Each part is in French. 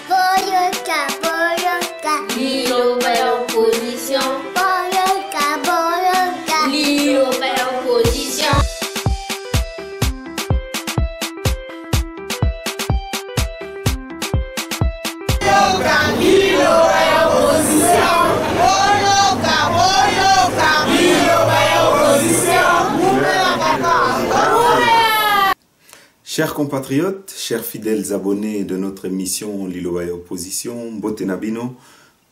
Boyoka, boyoka. Liloba ya opposition. Boyoka, boyoka. Liloba ya opposition. Liloba ya opposition. Boyoka, boyoka. Liloba ya opposition. Chers compatriotes, chers fidèles abonnés de notre émission Liloba ya Opposition, Mbote Nabino,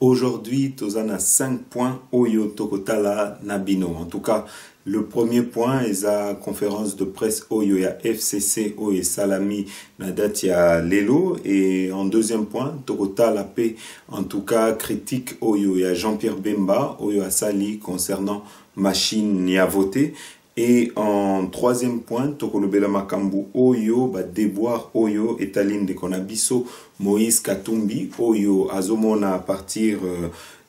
aujourd'hui, Tozana 5 points Oyo Tokotala Nabino. En tout cas, le premier point est la conférence de presse Oyo ya FCC Oyo Salami Nadatia Lelo. Et en deuxième point, Tokotala P, en tout cas, critique Oyo ya Jean-Pierre Bemba, Oyo Asali concernant machine ni à voter. Et en troisième point, Tokolobela Makambu Oyo, déboire Oyo, Etaline de Konabiso, Moïse Katumbi, Oyo, Azomona à partir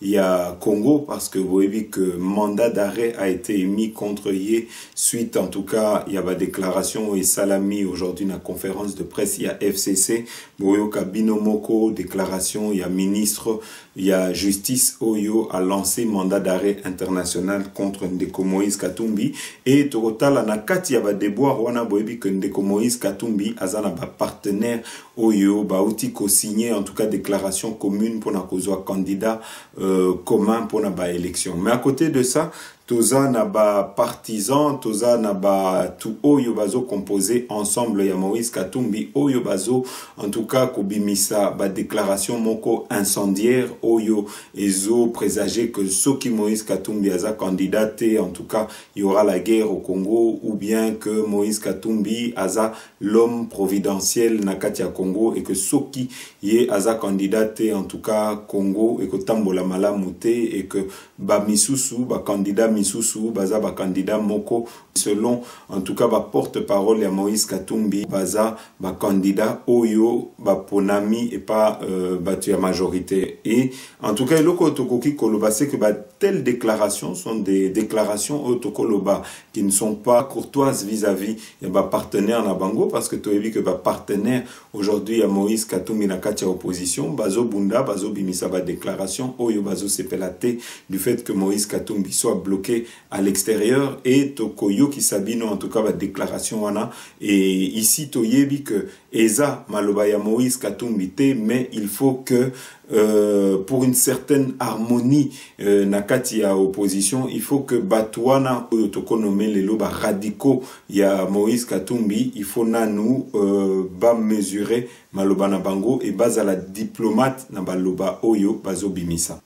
il y a Congo, parce que vous voyez que mandat d'arrêt a été émis contre Yé, suite en tout cas, il y a une déclaration et Salami aujourd'hui dans la conférence de presse, il y a FCC, Boyo Kabino Moko, déclaration, il y a ministre, il y a justice, Oyo a lancé mandat d'arrêt international contre Ndeko Moïse Katumbi, et total anakati ya ba déboire wana boyebi que Ndeko Moïse Katumbi azana ba partenaire Oyo bauti ko signé en tout cas déclaration commune pour na kozwa candidat commun pour na ba élection. Mais à côté de ça, toza na ba partisan, toza na ba tout Oyo bazo composé ensemble ya Moïse Katumbi, Oyo bazo en tout cas kobimisa ba déclaration moko incendiaire Oyo ezo présager que soki Moïse Katumbi aza candidaté, en tout cas il y aura la guerre au Congo, ou bien que Moïse Katumbi aza l'homme providentiel na kati ya Congo, et que soki ye aza candidaté en tout cas Congo et que tambola malamu te, et que ba misusu ba candidat misusu baza ba candidat moko selon en tout cas ba porte-parole ya Moïse Katumbi baza ba candidat Oyo ba ponami et pas batu ya majorité. Et en tout cas eloko tokoki koloba c'est que telles déclarations sont des déclarations autokoloba qui ne sont pas courtoises vis-à-vis ya ba partenaire na bango, parce que tu as vu que ba partenaire aujourd'hui ya Moïse Katumbi na kati ya opposition bazo bunda bazo bimisa ba déclaration Oyo bazo sepelate du fait que Moïse Katumbi soit bloqué à l'extérieur, et tokoyo qui sabino en tout cas la déclaration wana. Et ici toyebi que eza maloba ya Moïse Katumbi te, mais il faut que pour une certaine harmonie na kati ya opposition, il faut que batwana oyo tokonome lelo ba radicaux ya Moïse Katumbi, il faut na nous ba mesurer maloba na bango et base la diplomate na baloba Oyo bazo bimisa.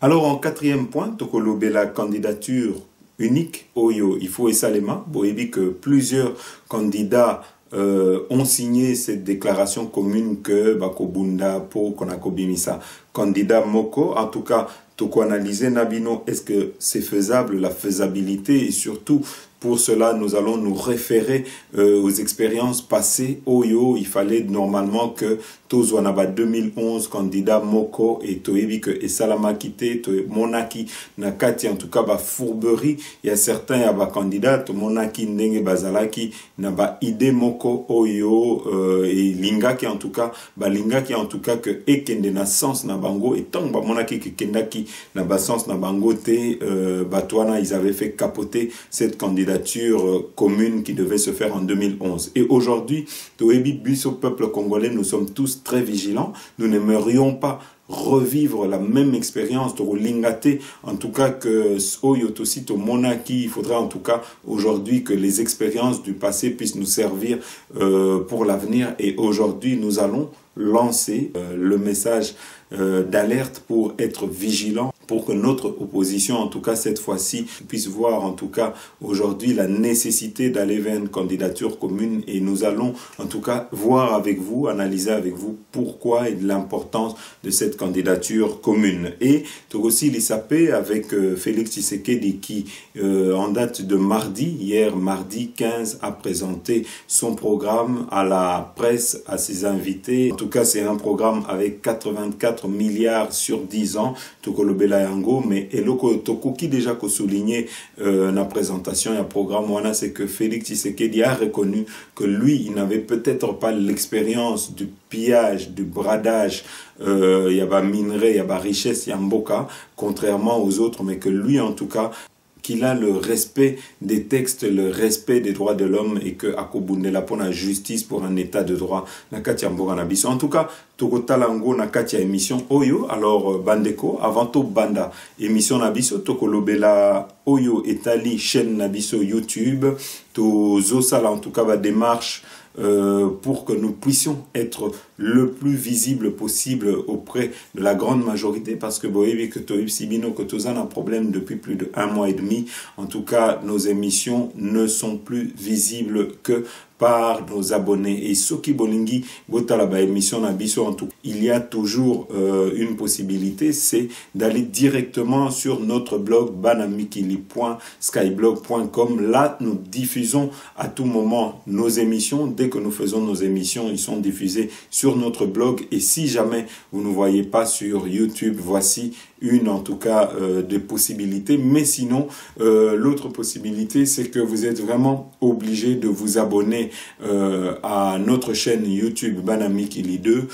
Alors en quatrième point, tokolobe la candidature unique Oyo, il faut esalema boyebi que plusieurs candidats ont signé cette déclaration commune que bakobunda po konakobimisa candidat moko. En tout cas, toko analyser nabino, est-ce que c'est faisable, la faisabilité, et surtout pour cela, nous allons nous référer aux expériences passées. Oyo, il fallait normalement que Tozwanaba 2011 candidat Moko et Toebi que Esalama quitté, Monaki Nakati en tout cas ba fourberie. Il y a certains ya ba candidats Monaki Ndenge Bazalaki na ba idée Moko Oyo et Lingaki en tout cas ba Lingaki en tout cas que ekende na sens na bango, et tant ba Monaki que kendaki na ba sens na bango te batwana ils avaient fait capoter cette candidature commune qui devait se faire en 2011. Et aujourd'hui, Toebi Bus au peuple congolais, nous sommes tous très vigilants. Nous n'aimerions pas revivre la même expérience de Lingate, en tout cas que Oyo Tosito Monaki. Il faudrait en tout cas aujourd'hui que les expériences du passé puissent nous servir pour l'avenir. Et aujourd'hui, nous allons lancer le message d'alerte pour être vigilant, pour que notre opposition, en tout cas cette fois-ci, puisse voir en tout cas aujourd'hui la nécessité d'aller vers une candidature commune. Et nous allons en tout cas voir avec vous, analyser avec vous pourquoi et de l'importance de cette candidature commune. Et aussi l'ISAP avec Félix Tshisekedi qui, en date de mardi, hier mardi 15, a présenté son programme à la presse, à ses invités. En tout cas, c'est un programme avec 84 milliards sur 10 ans. Tokolobela kolobela yango, mais eloko tokoki déjà ko souligner la présentation et le programme c'est que Félix Tshisekedi a reconnu que lui, il n'avait peut-être pas l'expérience du pillage, du bradage, il y a minerai, il y a richesse, il y a mboka, contrairement aux autres, mais que lui en tout cas, qu'il a le respect des textes, le respect des droits de l'homme et que akobundela pour la justice, pour un état de droit nakati ya mboka na biso. En tout cas, tokotalango nakati ya émission oyo. Alors bandeko, avant to banda émission na biso tokolobela oyo etali chaîne na biso YouTube, tozo sala en tout cas ba démarche pour que nous puissions être le plus visible possible auprès de la grande majorité, parce que vous voyez que Sibino que tous un problème depuis plus de 1 mois et demi. En tout cas, nos émissions ne sont plus visibles que par nos abonnés. Et Soki Bolingi, Botalaba émission Nabiso, en tout, il y a toujours une possibilité, c'est d'aller directement sur notre blog banamikili.skyblog.com. Là, nous diffusons à tout moment nos émissions. Dès que nous faisons nos émissions, ils sont diffusés sur notre blog. Et si jamais vous ne voyez pas sur YouTube, voici une en tout cas des possibilités. Mais sinon, l'autre possibilité, c'est que vous êtes vraiment obligé de vous abonner à notre chaîne YouTube Banamikili 2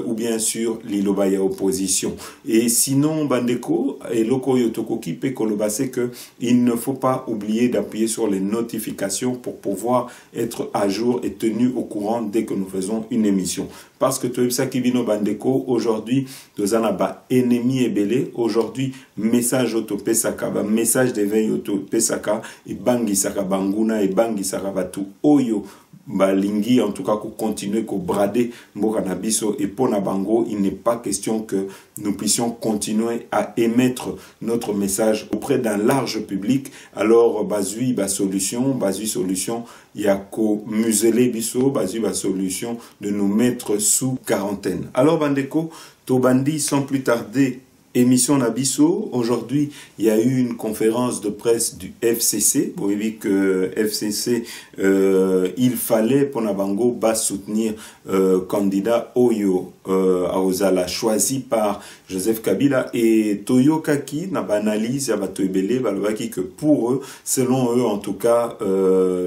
ou bien sûr Lilobaya Opposition. Et sinon, Bandeko et Loko Yotokoki Pekoloba, c'est que il ne faut pas oublier d'appuyer sur les notifications pour pouvoir être à jour et tenu au courant dès que nous faisons une émission. Parce que Toyibsa Kibino Bandeko, aujourd'hui, nous avons un ennemi ebele. Aujourd'hui, message auto pesaka, message d'éveil auto pesaka, et bangi saka banguna, et bangi saka batu oyo. Balingi en tout cas qu'on continue qu'on brader mboka na biso et pour na bango, il n'est pas question que nous puissions continuer à émettre notre message auprès d'un large public. Alors bazui ba solution il y a qu'au museler biso bazui ba solution de nous mettre sous quarantaine. Alors bandeko to bandi sans plus tarder émission Nabiso. Aujourd'hui, il y a eu une conférence de presse du FCC. Vous voyez que FCC, il fallait pour Nabango soutenir candidat Oyo Aozala choisi par Joseph Kabila et Toyo Kaki n'a pas analysé que pour eux, selon eux en tout cas,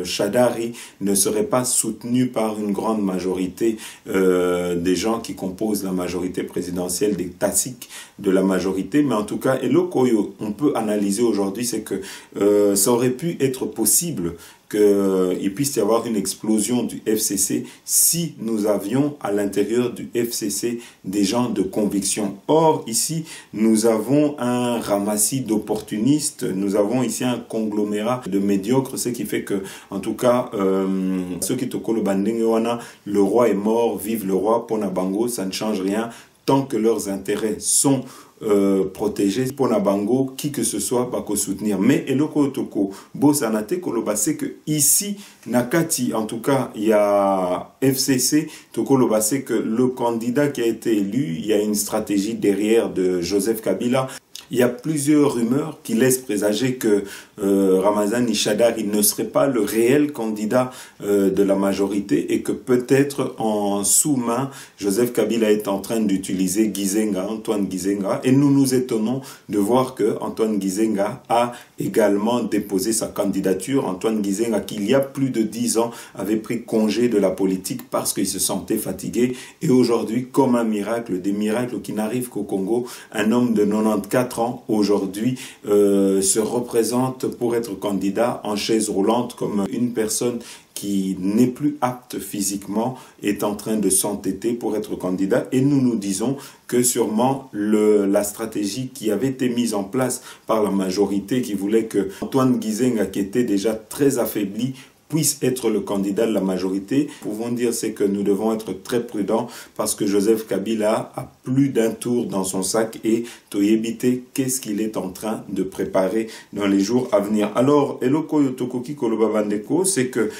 Shadari ne serait pas soutenu par une grande majorité des gens qui composent la majorité présidentielle des Tassik de la majorité, mais en tout cas, et le Koyo, on peut analyser aujourd'hui, c'est que ça aurait pu être possible qu'il puisse y avoir une explosion du FCC si nous avions à l'intérieur du FCC des gens de conviction. Or, ici, nous avons un ramassis d'opportunistes, nous avons ici un conglomérat de médiocres, ce qui fait que, en tout cas, ceux qui toko le bandingewana, le roi est mort, vive le roi, Ponabango, ça ne change rien, tant que leurs intérêts sont protégés pour Nabango, qui que ce soit va soutenir. Mais eloko toko bosanate koloba, c'est que ici nakati en tout cas il y a FCC toko loba, c'est que le candidat qui a été élu, il y a une stratégie derrière de Joseph Kabila. Il y a plusieurs rumeurs qui laissent présager que Ramazani Shadari ne serait pas le réel candidat de la majorité et que peut-être en sous-main, Joseph Kabila est en train d'utiliser Gizenga, Antoine Gizenga, et nous nous étonnons de voir que Antoine Gizenga a également déposé sa candidature. Antoine Gizenga, qui il y a plus de 10 ans avait pris congé de la politique parce qu'il se sentait fatigué, et aujourd'hui, comme un miracle, des miracles qui n'arrivent qu'au Congo, un homme de 94 ans aujourd'hui se représente pour être candidat en chaise roulante comme une personne qui n'est plus apte physiquement est en train de s'entêter pour être candidat. Et nous nous disons que sûrement la stratégie qui avait été mise en place par la majorité qui voulait que Antoine Gizenga, qui était déjà très affaibli, puisse être le candidat de la majorité. Pouvons dire c'est que nous devons être très prudents parce que Joseph Kabila a plus d'un tour dans son sac et Toyebite, qu'est-ce qu'il est en train de préparer dans les jours à venir. Alors, Eloko Yotokoki Kolobabandeko, c'est que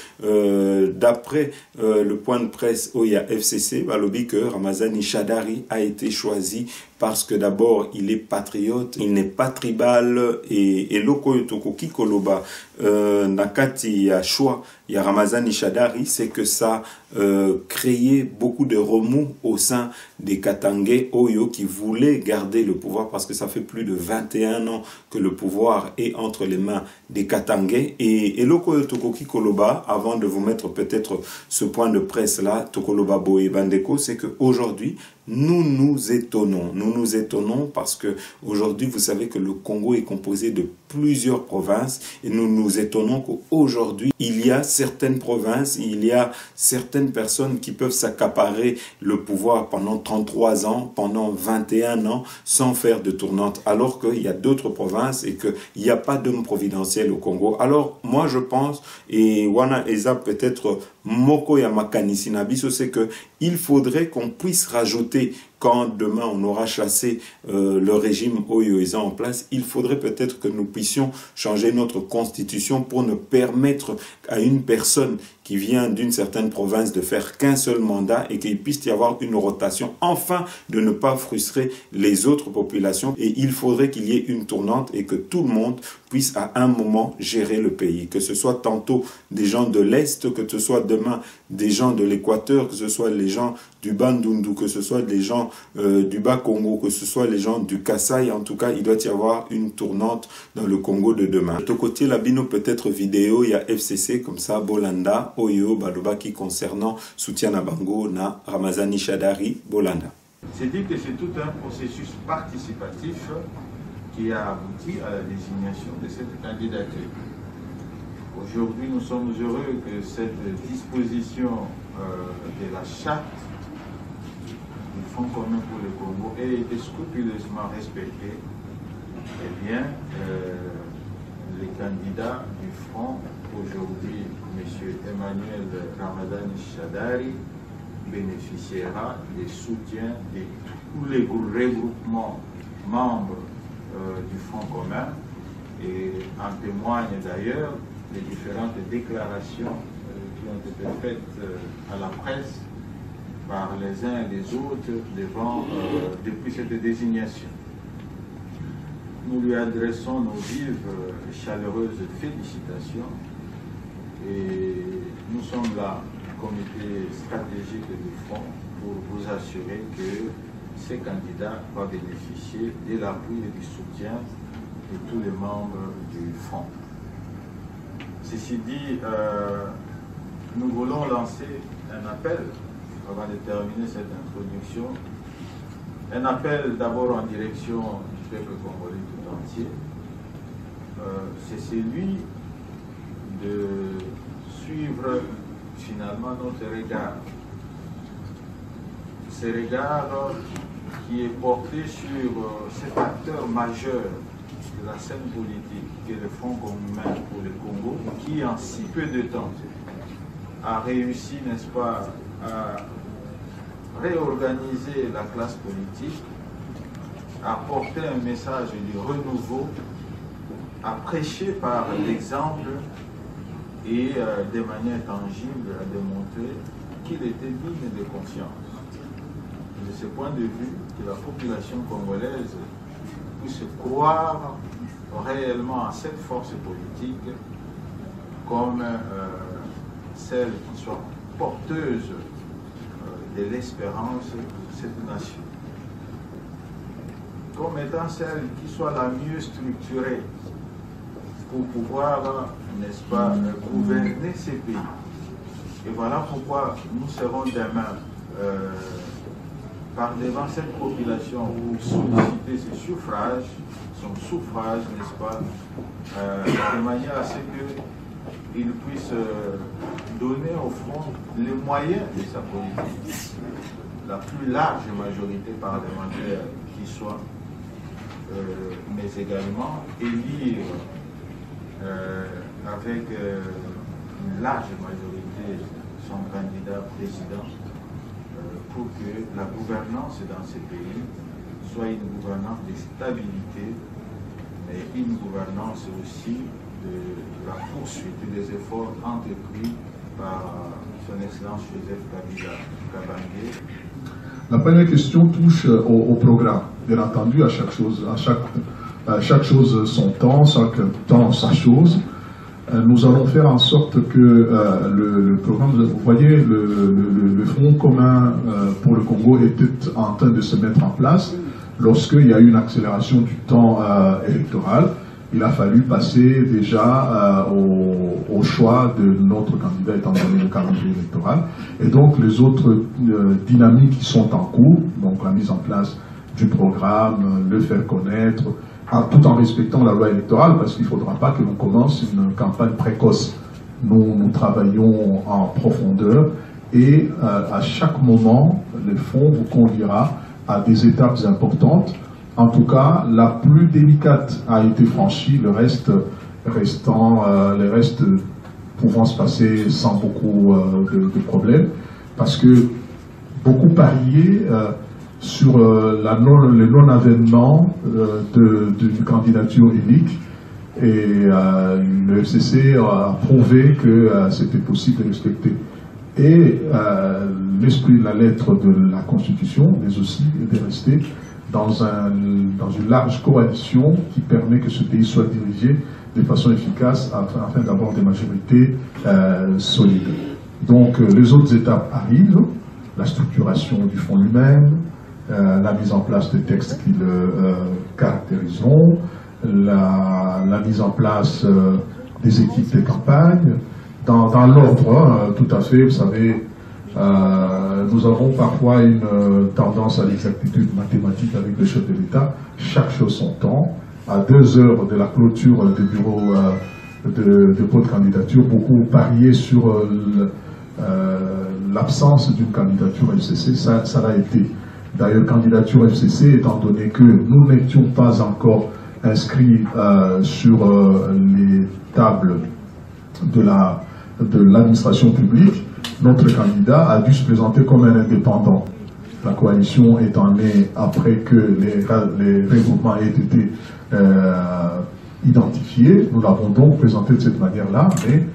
d'après le point de presse Oya FCC, Balobi que Ramazani Shadari a été choisi parce que d'abord il est patriote, il n'est pas tribal et Eloko Yotokoki Koloba Nakati a choix il y a Ramazani Shadari, c'est que ça créé beaucoup de remous au sein des Katangais Oyo qui voulaient garder le pouvoir parce que ça fait plus de 21 ans que le pouvoir est entre les mains des Katangais. Et Eloko Tokoki Koloba, avant de vous mettre peut-être ce point de presse là, Tokoloba Boé Bandeko, c'est qu'aujourd'hui, nous nous étonnons parce que aujourd'hui, vous savez que le Congo est composé de plusieurs provinces et nous nous étonnons qu'aujourd'hui, il y a certaines provinces, il y a certaines personnes qui peuvent s'accaparer le pouvoir pendant 33 ans, pendant 21 ans, sans faire de tournante, alors qu'il y a d'autres provinces et qu'il n'y a pas d'homme providentiel au Congo. Alors, moi, je pense, et Wana Eza peut-être Moko Yamakani Sinabiso, c'est qu'il faudrait qu'on puisse rajouter, quand demain on aura chassé le régime Oyo-Eza en place, il faudrait peut-être que nous puissions changer notre constitution pour ne permettre à une personne qui vient d'une certaine province de faire qu'un seul mandat et qu'il puisse y avoir une rotation, enfin de ne pas frustrer les autres populations. Et il faudrait qu'il y ait une tournante et que tout le monde puisse à un moment gérer le pays, que ce soit tantôt des gens de l'Est, que ce soit demain des gens de l'Équateur, que ce soit les gens du Bandundu, que ce soit les gens du Bas-Congo, que ce soit les gens du Kasaï. En tout cas, il doit y avoir une tournante dans le Congo de demain. De côté, la bino peut-être vidéo, il y a FCC comme ça, Bolanda, Oyo, Balobaki concernant soutien à Bango, na Ramazani Shadari, Bolanda. C'est dit que c'est tout un processus participatif qui a abouti à la désignation de cette candidature. Aujourd'hui, nous sommes heureux que cette disposition de la charte du Fonds commun pour le Congo ait été scrupuleusement respectée. Eh bien, les candidats du Front, aujourd'hui, M. Emmanuel Ramazani Shadari, bénéficiera des soutiens de tous les regroupements membres du Front commun, et en témoignent d'ailleurs les différentes déclarations qui ont été faites à la presse par les uns et les autres depuis cette désignation. Nous lui adressons nos vives et chaleureuses félicitations et nous sommes là, comité stratégique du Front, pour vous assurer que ces candidats vont bénéficier de l'appui et du soutien de tous les membres du Front. Ceci dit, nous voulons lancer un appel avant de terminer cette introduction. Un appel d'abord en direction du peuple congolais tout entier. C'est celui de suivre finalement notre regard. Ce regard qui est porté sur cet acteur majeur de la scène politique, qui est le Front commun pour le Congo, qui en si peu de temps a réussi, n'est-ce pas, à réorganiser la classe politique, à porter un message du renouveau, à prêcher par l'exemple et de manière tangible à démontrer qu'il était digne de confiance. De ce point de vue, que la population congolaise puisse croire réellement à cette force politique comme celle qui soit porteuse de l'espérance de cette nation, comme étant celle qui soit la mieux structurée pour pouvoir, n'est-ce pas, gouverner ces pays. Et voilà pourquoi nous serons demain par devant cette population pour solliciter ses suffrages, son suffrage, n'est-ce pas, de manière à ce qu'il puisse donner au Front les moyens de sa politique, la plus large majorité parlementaire qui soit, mais également élire avec une large majorité son candidat président pour que la gouvernance dans ces pays soit une gouvernance de stabilité, mais une gouvernance aussi de la poursuite des efforts entrepris par son Excellence Joseph Kabila Kabange. La première question touche au programme. Bien entendu, à chaque chose son temps, chaque temps sa chose. nous allons faire en sorte que le programme, vous voyez, le Fonds commun pour le Congo était en train de se mettre en place lorsqu'il y a eu une accélération du temps électoral. Il a fallu passer déjà au choix de notre candidat étant donné le calendrier électoral. Et donc les autres dynamiques qui sont en cours, donc la mise en place du programme, le faire connaître, tout en respectant la loi électorale, parce qu'il ne faudra pas que l'on commence une campagne précoce. Nous travaillons en profondeur et à chaque moment, le fonds vous conduira à des étapes importantes. En tout cas, la plus délicate a été franchie, le reste pouvant se passer sans beaucoup de problèmes, parce que beaucoup pariaient sur le non-avènement d'une candidature unique, et le FCC a prouvé que c'était possible de respecter et l'esprit de la lettre de la Constitution, mais aussi de rester dans une large coalition qui permet que ce pays soit dirigé de façon efficace afin d'avoir des majorités solides. Donc les autres étapes arrivent, la structuration du fonds lui-même, la mise en place des textes qui le caractériseront, la mise en place des équipes de campagne, dans l'ordre, tout à fait, vous savez, nous avons parfois une tendance à l'exactitude mathématique avec le chef de l'État, chaque chose son temps. À 2 heures de la clôture du bureau de dépôt de candidature, beaucoup pariaient sur l'absence d'une candidature FCC, ça l'a été. D'ailleurs, candidature FCC, étant donné que nous n'étions pas encore inscrits sur les tables de l'administration publique, notre candidat a dû se présenter comme un indépendant. La coalition étant née après que les regroupements aient été identifiés, nous l'avons donc présenté de cette manière-là, mais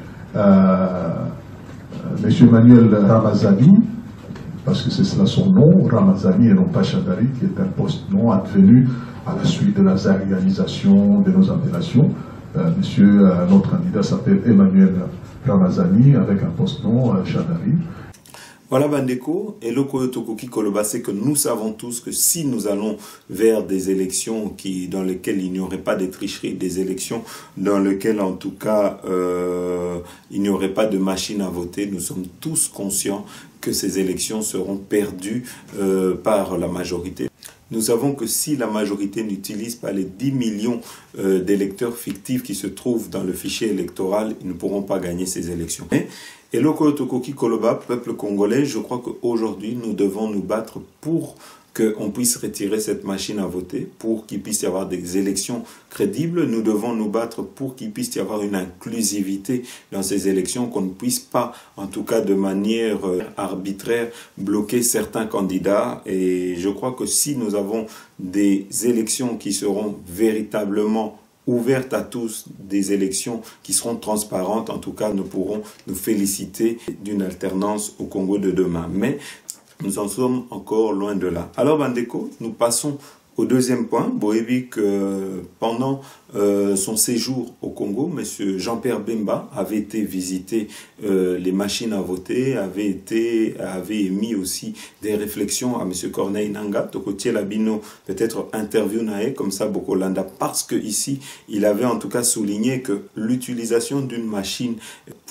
M. Emmanuel Ramazani, parce que c'est cela son nom, Ramazani et non pas Chadari, qui est un poste-nom advenu à la suite de la zarianisation de nos appellations. Notre candidat s'appelle Emmanuel Ramazani avec un poste-nom Chadari. Voilà Bandeko, et le Koyotokoki Koloba, c'est que nous savons tous que si nous allons vers des élections dans lesquelles il n'y aurait pas de tricherie, des élections dans lesquelles en tout cas il n'y aurait pas de machine à voter, nous sommes tous conscients que ces élections seront perdues par la majorité. Nous savons que si la majorité n'utilise pas les 10 millions d'électeurs fictifs qui se trouvent dans le fichier électoral, ils ne pourront pas gagner ces élections. Et le Koyotokoki Koloba, peuple congolais, je crois qu'aujourd'hui, nous devons nous battre pour qu'on puisse retirer cette machine à voter, pour qu'il puisse y avoir des élections crédibles. Nous devons nous battre pour qu'il puisse y avoir une inclusivité dans ces élections, qu'on ne puisse pas, en tout cas de manière arbitraire, bloquer certains candidats. Et je crois que si nous avons des élections qui seront véritablement ouvertes à tous, des élections qui seront transparentes, en tout cas nous pourrons nous féliciter d'une alternance au Congo de demain. Mais nous en sommes encore loin de là. Alors Bandeko, nous passons au deuxième point. Boebi, que pendant son séjour au Congo, M. Jean-Pierre Bemba avait été visiter les machines à voter, avait émis aussi des réflexions à M. Corneille Nangaa, Tokotiel Abino, peut-être interview nae, comme ça Bokolanda, parce que ici, il avait en tout cas souligné que l'utilisation d'une machine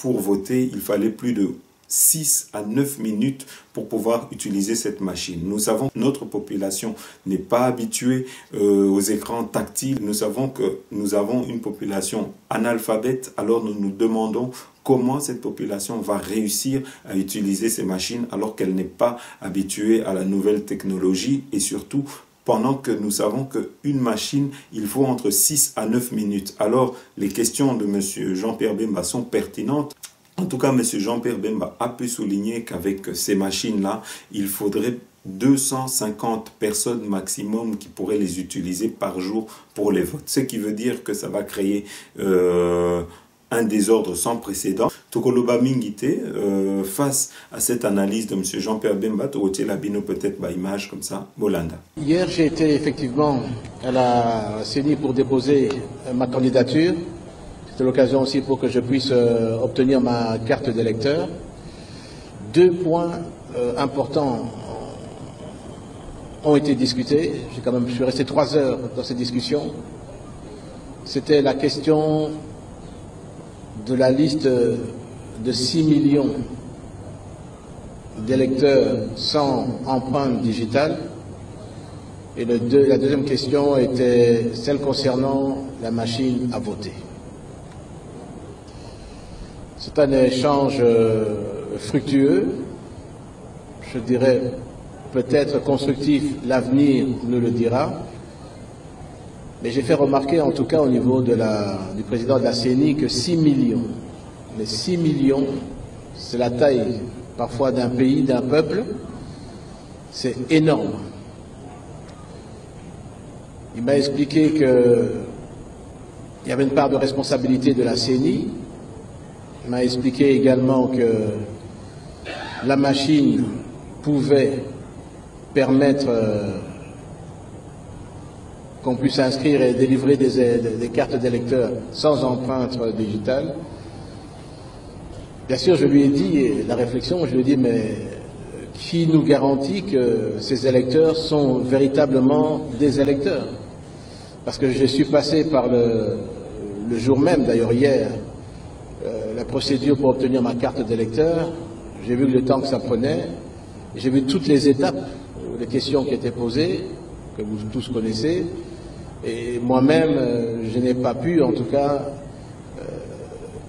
pour voter, il fallait plus de 6 à 9 minutes pour pouvoir utiliser cette machine. Nous savons que notre population n'est pas habituée aux écrans tactiles. Nous savons que nous avons une population analphabète. Alors nous nous demandons comment cette population va réussir à utiliser ces machines alors qu'elle n'est pas habituée à la nouvelle technologie, et surtout pendant que nous savons qu'une machine, il faut entre 6 à 9 minutes. Alors les questions de M. Jean-Pierre Bemba sont pertinentes. En tout cas, M. Jean-Pierre Bemba a pu souligner qu'avec ces machines-là, il faudrait 250 personnes maximum qui pourraient les utiliser par jour pour les votes. Ce qui veut dire que ça va créer un désordre sans précédent. Tokoloba Mingite, face à cette analyse de M. Jean-Pierre Bemba, Tokotiel Labino, peut-être par image comme ça, Bolanda. Hier, j'ai été effectivement à la CENI pour déposer ma candidature. C'est l'occasion aussi pour que je puisse obtenir ma carte d'électeur. 2 points importants ont été discutés. Je suis resté 3 heures dans ces discussions. C'était la question de la liste de 6 millions d'électeurs sans empreinte digitale. Et la deuxième question était celle concernant la machine à voter. C'est un échange fructueux, je dirais peut-être constructif, l'avenir nous le dira. Mais j'ai fait remarquer, en tout cas au niveau du président de la CENI, que 6 millions, mais 6 millions, c'est la taille parfois d'un pays, d'un peuple, c'est énorme. Il m'a expliqué qu'il y avait une part de responsabilité de la CENI. Il m'a expliqué également que la machine pouvait permettre qu'on puisse inscrire et délivrer des cartes d'électeurs sans empreinte digitale. Bien sûr, je lui ai dit, la réflexion, je lui ai dit, mais qui nous garantit que ces électeurs sont véritablement des électeurs? Parce que je suis passé par le jour même, d'ailleurs hier, la procédure pour obtenir ma carte d'électeur. J'ai vu le temps que ça prenait, j'ai vu toutes les étapes, les questions qui étaient posées, que vous tous connaissez, et moi-même, je n'ai pas pu, en tout cas,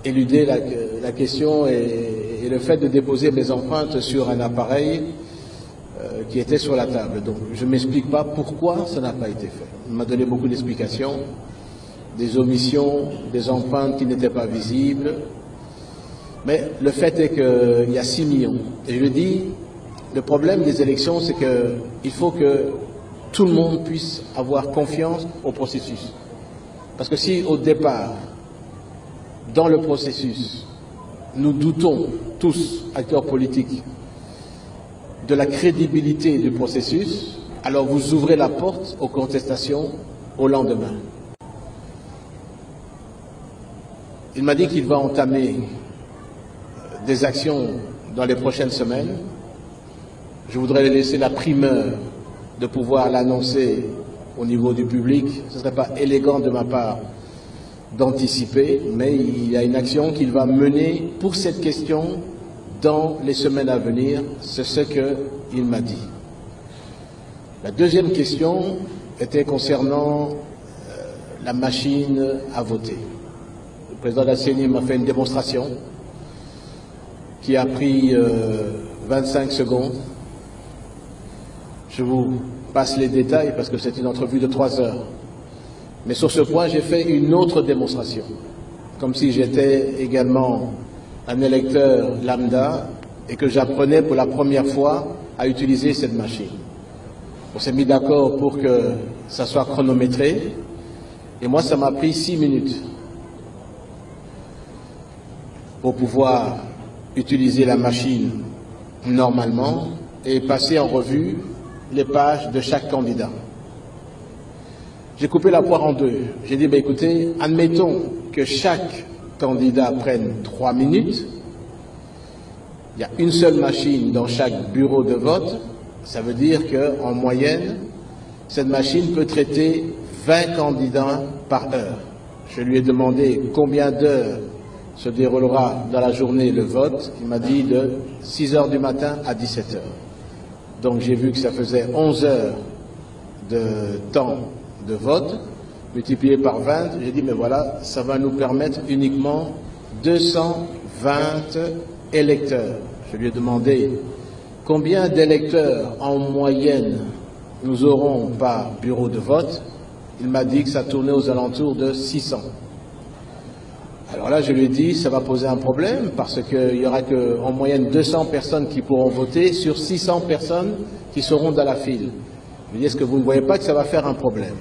éluder la question et le fait de déposer mes empreintes sur un appareil qui était sur la table. Donc, je ne m'explique pas pourquoi ça n'a pas été fait. Il m'a donné beaucoup d'explications, des omissions, des empreintes qui n'étaient pas visibles. Mais le fait est qu'il y a 6 millions. Et je le dis, le problème des élections, c'est qu'il faut que tout le monde puisse avoir confiance au processus. Parce que si, au départ, dans le processus, nous doutons tous, acteurs politiques, de la crédibilité du processus, alors vous ouvrez la porte aux contestations au lendemain. Il m'a dit qu'il va entamer des actions dans les prochaines semaines. Je voudrais laisser la primeur de pouvoir l'annoncer au niveau du public. Ce ne serait pas élégant de ma part d'anticiper, mais il y a une action qu'il va mener pour cette question dans les semaines à venir. C'est ce qu'il m'a dit. La deuxième question était concernant la machine à voter. Le président de la CENI m'a fait une démonstration qui a pris 25 secondes. Je vous passe les détails parce que c'est une entrevue de 3 heures. Mais sur ce point, j'ai fait une autre démonstration, comme si j'étais également un électeur lambda et que j'apprenais pour la première fois à utiliser cette machine. On s'est mis d'accord pour que ça soit chronométré et moi, ça m'a pris 6 minutes pour pouvoir utiliser la machine normalement et passer en revue les pages de chaque candidat. J'ai coupé la poire en deux. J'ai dit, écoutez, admettons que chaque candidat prenne 3 minutes. Il y a une seule machine dans chaque bureau de vote. Ça veut dire qu'en moyenne, cette machine peut traiter 20 candidats par heure. Je lui ai demandé combien d'heures se déroulera dans la journée le vote. Il m'a dit de 6 heures du matin à 17 heures. Donc j'ai vu que ça faisait 11 heures de temps de vote, multiplié par 20, j'ai dit, mais voilà, ça va nous permettre uniquement 220 électeurs. Je lui ai demandé combien d'électeurs en moyenne nous aurons par bureau de vote. Il m'a dit que ça tournait aux alentours de 600. Alors là, je lui ai dit, ça va poser un problème parce qu'il n'y aura qu'en moyenne 200 personnes qui pourront voter sur 600 personnes qui seront dans la file. Je lui ai dit, est-ce que vous ne voyez pas que ça va faire un problème?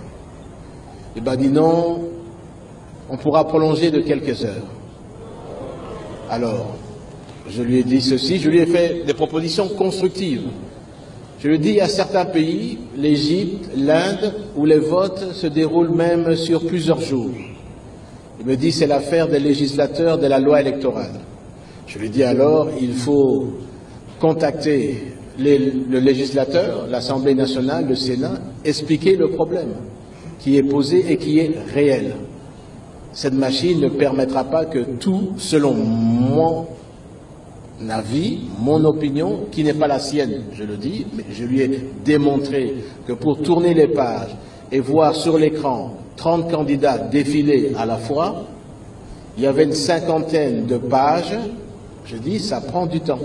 Il m'a dit non, on pourra prolonger de quelques heures. Alors, je lui ai dit ceci, je lui ai fait des propositions constructives. Je lui ai dit, il y a certains pays, l'Égypte, l'Inde, où les votes se déroulent même sur plusieurs jours. Il me dit c'est l'affaire des législateurs de la loi électorale. Je lui dis alors il faut contacter le législateur, l'Assemblée nationale, le Sénat, expliquer le problème qui est posé et qui est réel. Cette machine ne permettra pas que tout, selon mon avis, mon opinion, qui n'est pas la sienne, je le dis, mais je lui ai démontré que pour tourner les pages et voir sur l'écran 30 candidats défiler à la fois, il y avait une 50aine de pages, je dis, ça prend du temps.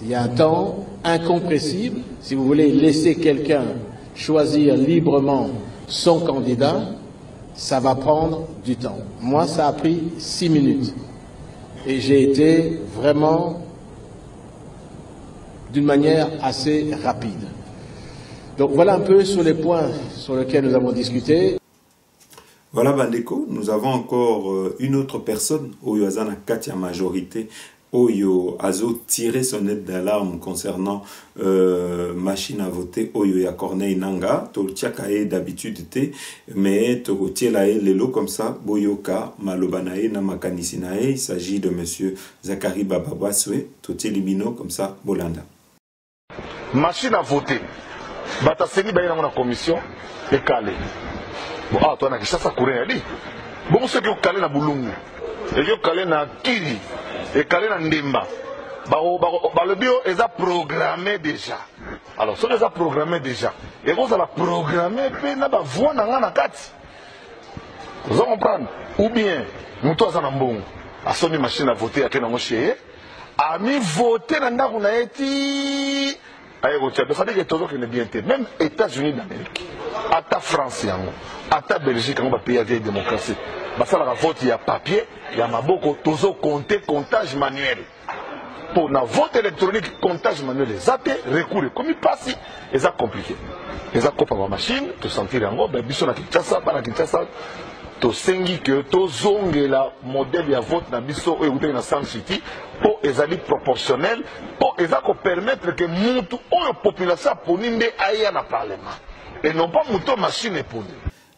Il y a un temps incompressible. Si vous voulez laisser quelqu'un choisir librement son candidat, ça va prendre du temps. Moi, ça a pris 6 minutes. Et j'ai été vraiment d'une manière assez rapide. Donc voilà un peu sur les points sur lesquels nous avons discuté. Voilà Bandeko, nous avons encore une autre personne, Oyo Azana Katia majorité, Oyo Azo tiré son aide d'alarme concernant machine à voter, Oyo ya Corneille Nanga, Toltiakae d'habitude te, mais Togotielae Lelo comme ça, Boyoka, Malobanae, Namakanisinae, il s'agit de monsieur Zakari Bababaswe, Totielibino comme ça, Bolanda. Machine à voter, Bataseni Bayana dans la commission, et calé. Bon, ah, toi, ça courait ali. Bon, ceux qui ont calé na Boulungu, et qui ont calé na Kiri, et calé na Ndemba, le bio, ils ont programmé déjà. Alors, ceux qui ont programmé déjà, et vous allez programmer, puis na ba voix na kati. Vous comprenez? Ou bien, nous tous en bon, à son machine à voter, à Kenan Moshé, a mis voter dans la Naeti. Ça veut dire que bien même États-Unis d'Amérique, à ta France, à ta Belgique, on va payer avec la démocratie. Ça la vote, il y a papier, il y a beaucoup de compter comptage manuel. Pour la vote électronique, comptage manuel, les athées recours comme il passe, c'est compliqué. Les athées par la machine, tu sentir en haut, ben biso na Kinshasa, pas na Kinshasa. To sengi que to zonge la modèle ya vote na biso ou écouter na San City pour ezali proportionnel pour ezako permettre que mutu ou la population poninde aille na parlement et non pas mutu machine pour.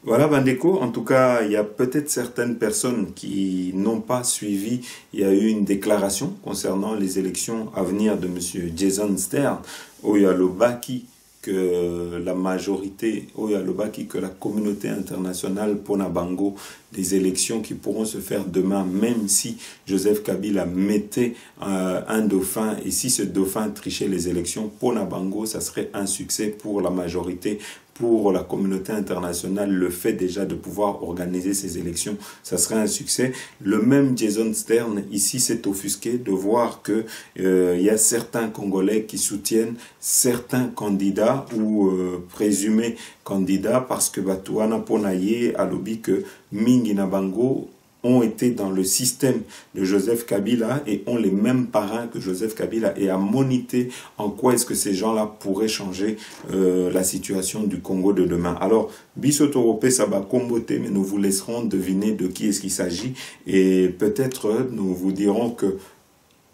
Voilà Bandeko, en tout cas, il y a peut-être certaines personnes qui n'ont pas suivi. Il y a eu une déclaration concernant les élections à venir de monsieur Jason Stern, Oya Lobaki, que la majorité, que la communauté internationale Ponabango, des élections qui pourront se faire demain, même si Joseph Kabila mettait un dauphin, et si ce dauphin trichait les élections, Ponabango, ça serait un succès pour la majorité, pour la communauté internationale. Le fait déjà de pouvoir organiser ces élections, ça serait un succès. Le même Jason Stern ici s'est offusqué de voir que il y a certains Congolais qui soutiennent certains candidats ou présumés candidats parce que Batouana Ponaye a lobby que Mingi Nabango ont été dans le système de Joseph Kabila et ont les mêmes parrains que Joseph Kabila et à moniter en quoi est-ce que ces gens-là pourraient changer la situation du Congo de demain. Alors, Bisotorope, ça va comboter, mais nous vous laisserons deviner de qui est-ce qu'il s'agit et peut-être nous vous dirons que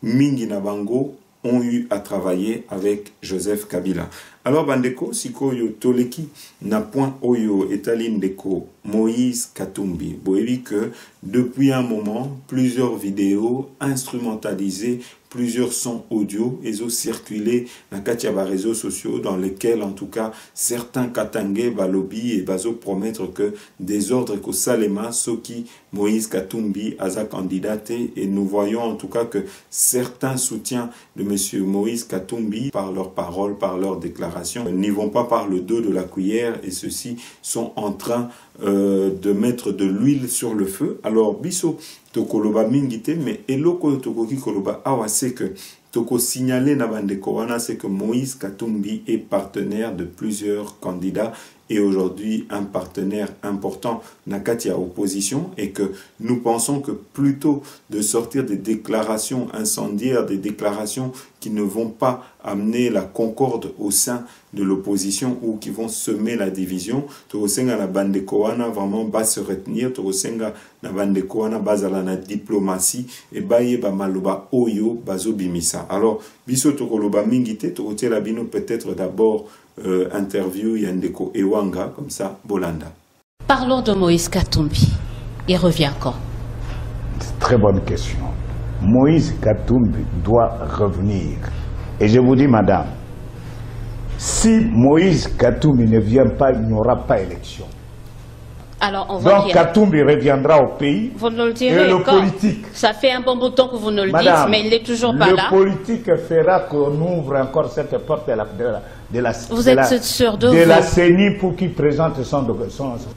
Mingi Nabango ont eu à travailler avec Joseph Kabila. Alors, Bandeko, Sikoyo Toleki, n'a point Oyo Etalindeko, Moïse Katumbi. Vous voyez que depuis un moment, plusieurs vidéos instrumentalisées, plusieurs sons audio, ils ont circulé dans les réseaux sociaux dans lesquels, en tout cas, certains Katangé, Balobi et Bazo promettent que des ordres que Salema, Soki, Moïse Katumbi, Aza candidaté, et nous voyons en tout cas que certains soutiens de M. Moïse Katumbi, par leurs paroles, par leurs déclarations, n'y vont pas par le dos de la cuillère et ceux-ci sont en train de mettre de l'huile sur le feu. Alors, biso tokoloba mingite, mais eloko tokoki koloba awa c'est que toko signalé na bandeko wana c'est que Moïse Katumbi est partenaire de plusieurs candidats et aujourd'hui un partenaire important Nakatia opposition et que nous pensons que plutôt de sortir des déclarations incendiaires, des déclarations qui ne vont pas amener la concorde au sein de l'opposition ou qui vont semer la division, Togosenga na bandeko wana vraiment va se retenir, Togosenga na bandeko wana bazala na diplomatie et baye ba maloba oyo bazo bimisa. Alors biso tokoloba mingite tokotiela bino peut-être d'abord interview Yandeko Ewanga, comme ça, Bolanda. Parlons de Moïse Katumbi. Il revient quand? Très bonne question. Moïse Katumbi doit revenir. Et je vous dis, madame, si Moïse Katumbi ne vient pas, il n'y aura pas élection. Alors, on va donc Katumbi reviendra au pays. Vous nous le direz, et le politique. Ça fait un bon bout de temps que vous nous le madame, dites, mais il n'est toujours pas là. Le politique fera qu'on ouvre encore cette porte de la CENI pour qu'il présente son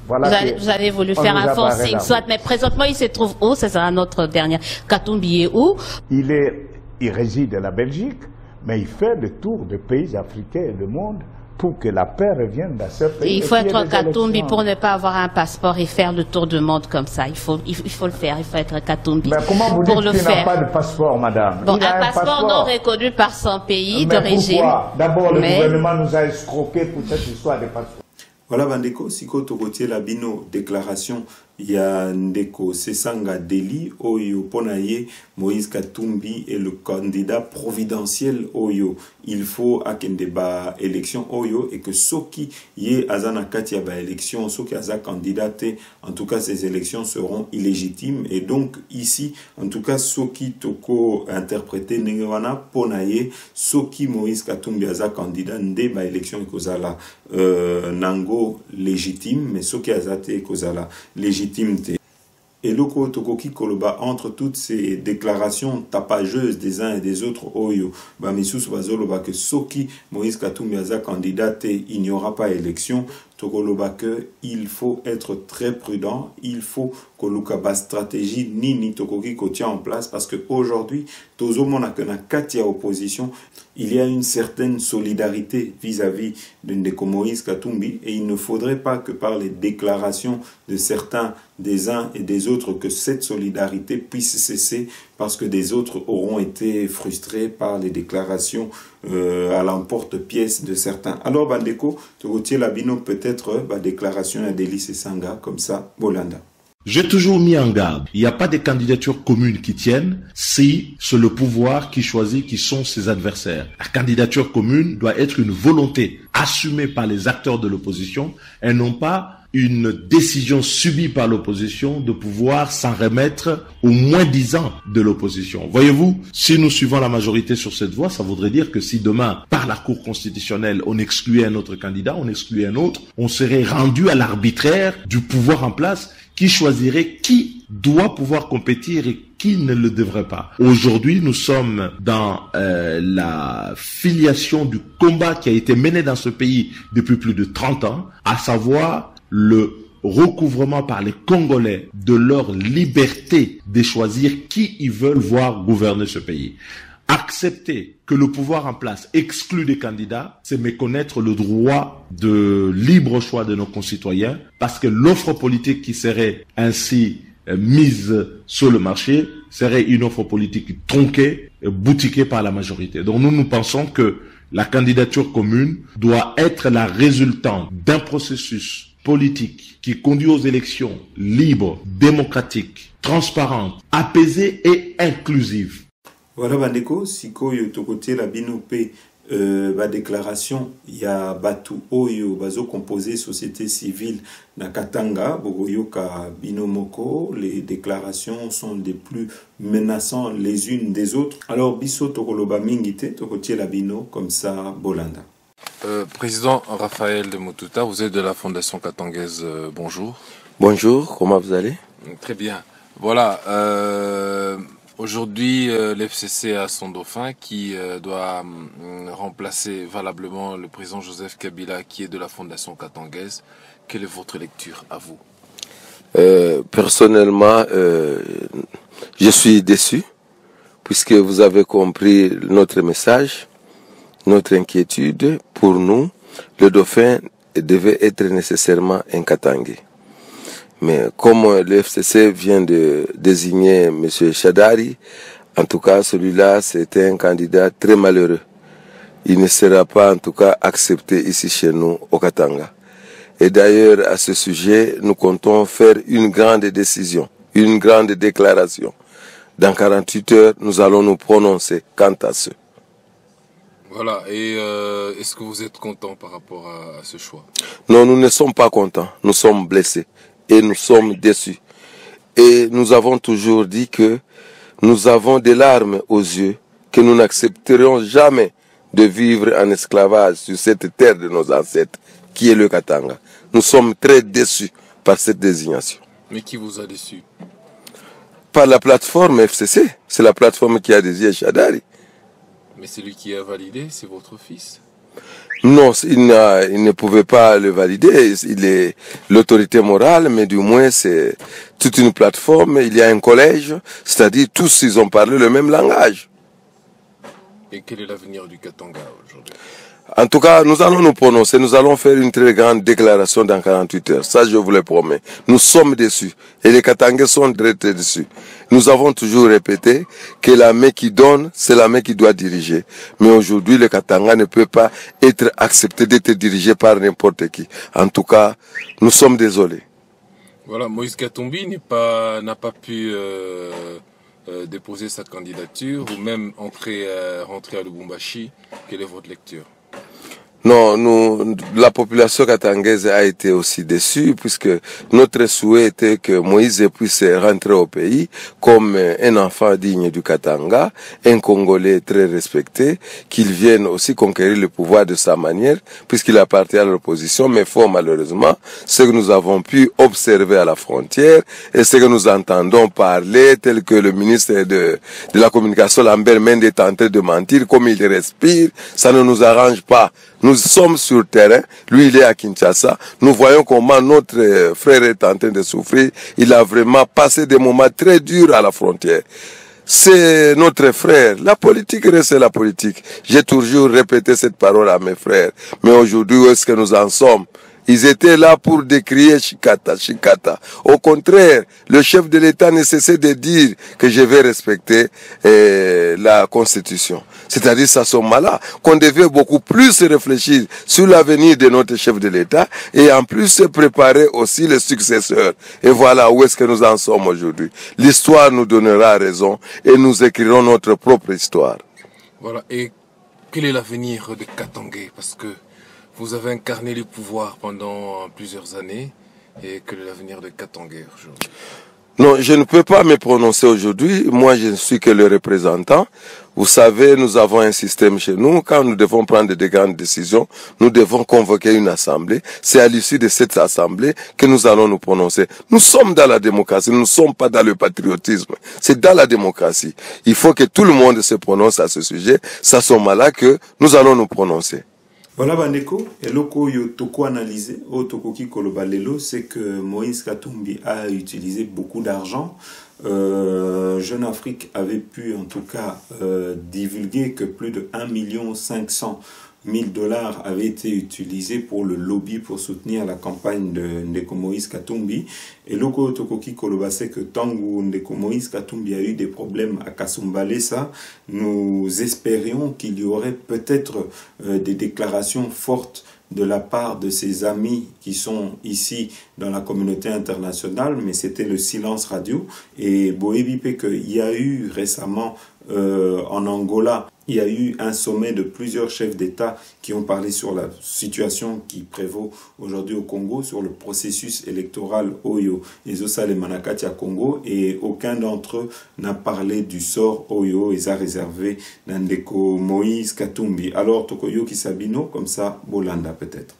voilà vous avez voulu faire un forcing, soit, mais présentement il se trouve où? Ça sera notre dernière. Katumbi est où? Il réside à la Belgique, mais il fait le tour des pays africains et du monde pour que la paix revienne dans ce pays. Il faut être Katumbi pour ne pas avoir un passeport et faire le tour du monde comme ça. Il faut le faire, il faut être Katumbi. Mais comment vous dites qu'il n'a pas de passeport, madame? Bon, un passeport non reconnu par son pays d'origine. Pourquoi? D'abord, le gouvernement nous a escroqués pour cette histoire de passeport. Voilà, Bandeko, Siko Tokotie Labino, déclaration, il y a Ndeko Sesanga Deli, Oyo Ponaye, Moïse Katumbi est le candidat providentiel Oyo. Il faut akendeba élection Oyo et que Soki Ye Azana Katia ba élection, Soki Aza candidaté, en tout cas ces élections seront illégitimes et donc ici, en tout cas Soki Toko interprété Nengewana Ponaye, Soki Moïse Katumbi Aza candidat Nde ba élection Kozala Nango légitime, mais Soki Azate Kozala légitime. Et loko tokoki koloba entre toutes ces déclarations tapageuses des uns et des autres oyo bamisus bazoloba que soki Moïse Katumbi aza candidat il n'y aura pas élection tokoloba que il faut être très prudent, il faut que l'ukaba stratégie ni tokoki ko tient en place parce que aujourd'hui tozo mona que na katia opposition il y a une certaine solidarité vis-à-vis de Ndeko Moïse Katumbi et il ne faudrait pas que par les déclarations de certains des uns et des autres que cette solidarité puisse cesser parce que des autres auront été frustrés par les déclarations à l'emporte-pièce de certains. Alors Bandeko, Togotier Labino peut-être déclaration à Deli Sesanga comme ça, Bolanda. J'ai toujours mis en garde. Il n'y a pas de candidatures communes qui tiennent si c'est le pouvoir qui choisit qui sont ses adversaires. La candidature commune doit être une volonté assumée par les acteurs de l'opposition et non pas une décision subie par l'opposition de pouvoir s'en remettre au moins 10 ans de l'opposition. Voyez-vous, si nous suivons la majorité sur cette voie, ça voudrait dire que si demain, par la Cour constitutionnelle, on excluait un autre candidat, on excluait un autre, on serait rendu à l'arbitraire du pouvoir en place qui choisirait qui doit pouvoir compétir et qui ne le devrait pas. Aujourd'hui, nous sommes dans la filiation du combat qui a été mené dans ce pays depuis plus de 30 ans, à savoir le recouvrement par les Congolais de leur liberté de choisir qui ils veulent voir gouverner ce pays. Accepter que le pouvoir en place exclut des candidats, c'est méconnaître le droit de libre choix de nos concitoyens, parce que l'offre politique qui serait ainsi mise sur le marché serait une offre politique tronquée, boutiquée par la majorité. Donc nous pensons que la candidature commune doit être la résultante d'un processus politique qui conduit aux élections libres, démocratiques, transparentes, apaisées et inclusives. Voilà Bandeko, siko yo tokotie la binope ba déclaration ya batu oyo bazo composé société civile na Katanga bogoyoka binomoko, les déclarations sont des plus menaçantes les unes des autres. Alors biso tokoloba mingite tokotie la bino comme ça Bolanda. Président Raphaël de Mututa, vous êtes de la Fondation Katangaise, bonjour. Bonjour, comment vous allez? Très bien. Voilà, aujourd'hui l'FCC a son dauphin qui doit remplacer valablement le président Joseph Kabila qui est de la Fondation Katangaise. Quelle est votre lecture à vous? Personnellement, je suis déçu puisque vous avez compris notre message. Notre inquiétude, pour nous, le dauphin devait être nécessairement un Katangais. Mais comme le FCC vient de désigner M. Chadari, en tout cas celui-là c'est un candidat très malheureux. Il ne sera pas en tout cas accepté ici chez nous au Katanga. Et d'ailleurs à ce sujet, nous comptons faire une grande décision, une grande déclaration. Dans 48 heures, nous allons nous prononcer quant à ce. Voilà, et est-ce que vous êtes content par rapport à ce choix? Non, nous ne sommes pas contents, nous sommes blessés et nous sommes déçus. Et nous avons toujours dit que nous avons des larmes aux yeux, que nous n'accepterons jamais de vivre en esclavage sur cette terre de nos ancêtres, qui est le Katanga. Nous sommes très déçus par cette désignation. Mais qui vous a déçu? Par la plateforme FCC. C'est la plateforme qui a désigné Chadari. Mais celui qui a validé, c'est votre fils? Non, il ne pouvait pas le valider. Il est l'autorité morale, mais du moins c'est toute une plateforme. Il y a un collège, c'est-à-dire tous ils ont parlé le même langage. Et quel est l'avenir du Katanga aujourd'hui? En tout cas, nous allons nous prononcer, nous allons faire une très grande déclaration dans 48 heures. Ça, je vous le promets. Nous sommes déçus. Et les Katangais sont très, très déçus. Nous avons toujours répété que la main qui donne, c'est la main qui doit diriger. Mais aujourd'hui, le Katanga ne peut pas être accepté d'être dirigé par n'importe qui. En tout cas, nous sommes désolés. Voilà, Moïse Katumbi n'a pas pu déposer sa candidature ou même rentrer à Lubumbashi. Quelle est votre lecture? Non, la population katangaise a été aussi déçue puisque notre souhait était que Moïse puisse rentrer au pays comme un enfant digne du Katanga, un Congolais très respecté, qu'il vienne aussi conquérir le pouvoir de sa manière puisqu'il appartient à l'opposition, mais fort malheureusement, ce que nous avons pu observer à la frontière et ce que nous entendons parler, tel que le ministre de la Communication Lambert Mende est en train de mentir, comme il respire, ça ne nous arrange pas. Nous sommes sur terrain, lui il est à Kinshasa, nous voyons comment notre frère est en train de souffrir, il a vraiment passé des moments très durs à la frontière. C'est notre frère, la politique reste la politique. J'ai toujours répété cette parole à mes frères, mais aujourd'hui où est-ce que nous en sommes? Ils étaient là pour décrier Chikata, Chikata. Au contraire, le chef de l'État ne cessait de dire que je vais respecter la Constitution. C'est-à-dire, ça sommes là qu'on devait beaucoup plus réfléchir sur l'avenir de notre chef de l'État et en plus se préparer aussi les successeurs. Et voilà où est-ce que nous en sommes aujourd'hui. L'histoire nous donnera raison et nous écrirons notre propre histoire. Voilà. Et quel est l'avenir de Katangais? Parce que vous avez incarné le pouvoir pendant plusieurs années. Et quel est l'avenir de Katangais aujourd'hui? Non, je ne peux pas me prononcer aujourd'hui. Moi, je ne suis que le représentant. Vous savez, nous avons un système chez nous. Quand nous devons prendre des grandes décisions, nous devons convoquer une assemblée. C'est à l'issue de cette assemblée que nous allons nous prononcer. Nous sommes dans la démocratie. Nous ne sommes pas dans le patriotisme. C'est dans la démocratie. Il faut que tout le monde se prononce à ce sujet. C'est à ce moment-là que nous allons nous prononcer. Voilà Bandeko, et loko yo toko analysé, au toko ki kolobalelo, c'est que Moïse Katumbi a utilisé beaucoup d'argent. Jeune Afrique avait pu en tout cas divulguer que plus de 1 500 000 $ avaient été utilisés pour le lobby pour soutenir la campagne de Ndeko Moïse Katumbi. Et loko tokoki koloba, c'est que tant que Ndeko Moïse Katumbi a eu des problèmes à Kasumbalesa, nous espérions qu'il y aurait peut-être des déclarations fortes de la part de ses amis qui sont ici dans la communauté internationale, mais c'était le silence radio. Et Boebi qu'il y a eu récemment en Angola, il y a eu un sommet de plusieurs chefs d'État qui ont parlé sur la situation qui prévaut aujourd'hui au Congo, sur le processus électoral Oyo et Zosale Manakati à Congo, et aucun d'entre eux n'a parlé du sort Oyo et a réservé Ndeko Moïse Katumbi. Alors Tokoyo Kisabino, comme ça, Bolanda peut-être.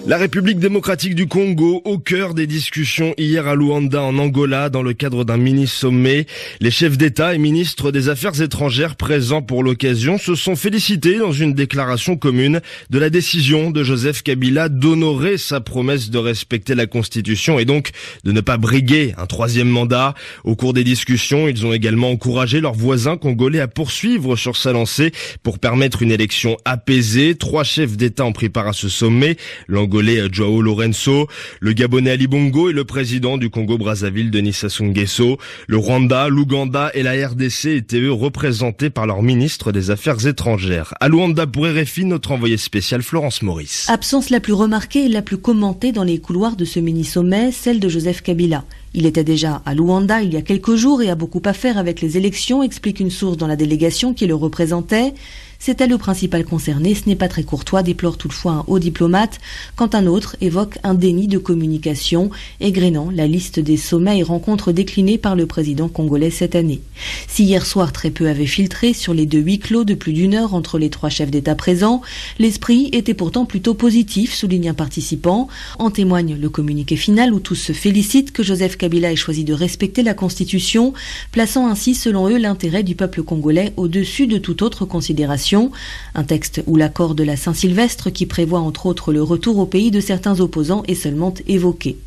La République démocratique du Congo, au cœur des discussions hier à Luanda en Angola, dans le cadre d'un mini-sommet. Les chefs d'État et ministres des Affaires étrangères présents pour l'occasion se sont félicités dans une déclaration commune de la décision de Joseph Kabila d'honorer sa promesse de respecter la Constitution et donc de ne pas briguer un troisième mandat. Au cours des discussions, ils ont également encouragé leurs voisins congolais à poursuivre sur sa lancée pour permettre une élection apaisée. 3 chefs d'État ont pris part à ce sommet. L'Angolais Joao Lourenço, le Gabonais Ali Bongo et le président du Congo-Brazzaville Denis Sassou Nguesso. Le Rwanda, l'Ouganda et la RDC étaient eux représentés par leur ministre des Affaires étrangères. À Luanda pour RFI, notre envoyé spécial Florence Maurice. Absence la plus remarquée et la plus commentée dans les couloirs de ce mini-sommet, celle de Joseph Kabila. Il était déjà à Luanda il y a quelques jours et a beaucoup à faire avec les élections, explique une source dans la délégation qui le représentait. C'était le principal concerné, ce n'est pas très courtois, déplore toutefois un haut diplomate, quand un autre évoque un déni de communication, égrénant la liste des sommets et rencontres déclinés par le président congolais cette année. Si hier soir très peu avait filtré sur les 2 huis clos de plus d'1 heure entre les 3 chefs d'État présents, l'esprit était pourtant plutôt positif, souligne un participant. En témoigne le communiqué final où tous se félicitent que Joseph Kabila ait choisi de respecter la Constitution, plaçant ainsi selon eux l'intérêt du peuple congolais au-dessus de toute autre considération. Un texte où l'accord de la Saint-Sylvestre qui prévoit entre autres le retour au pays de certains opposants est seulement évoqué.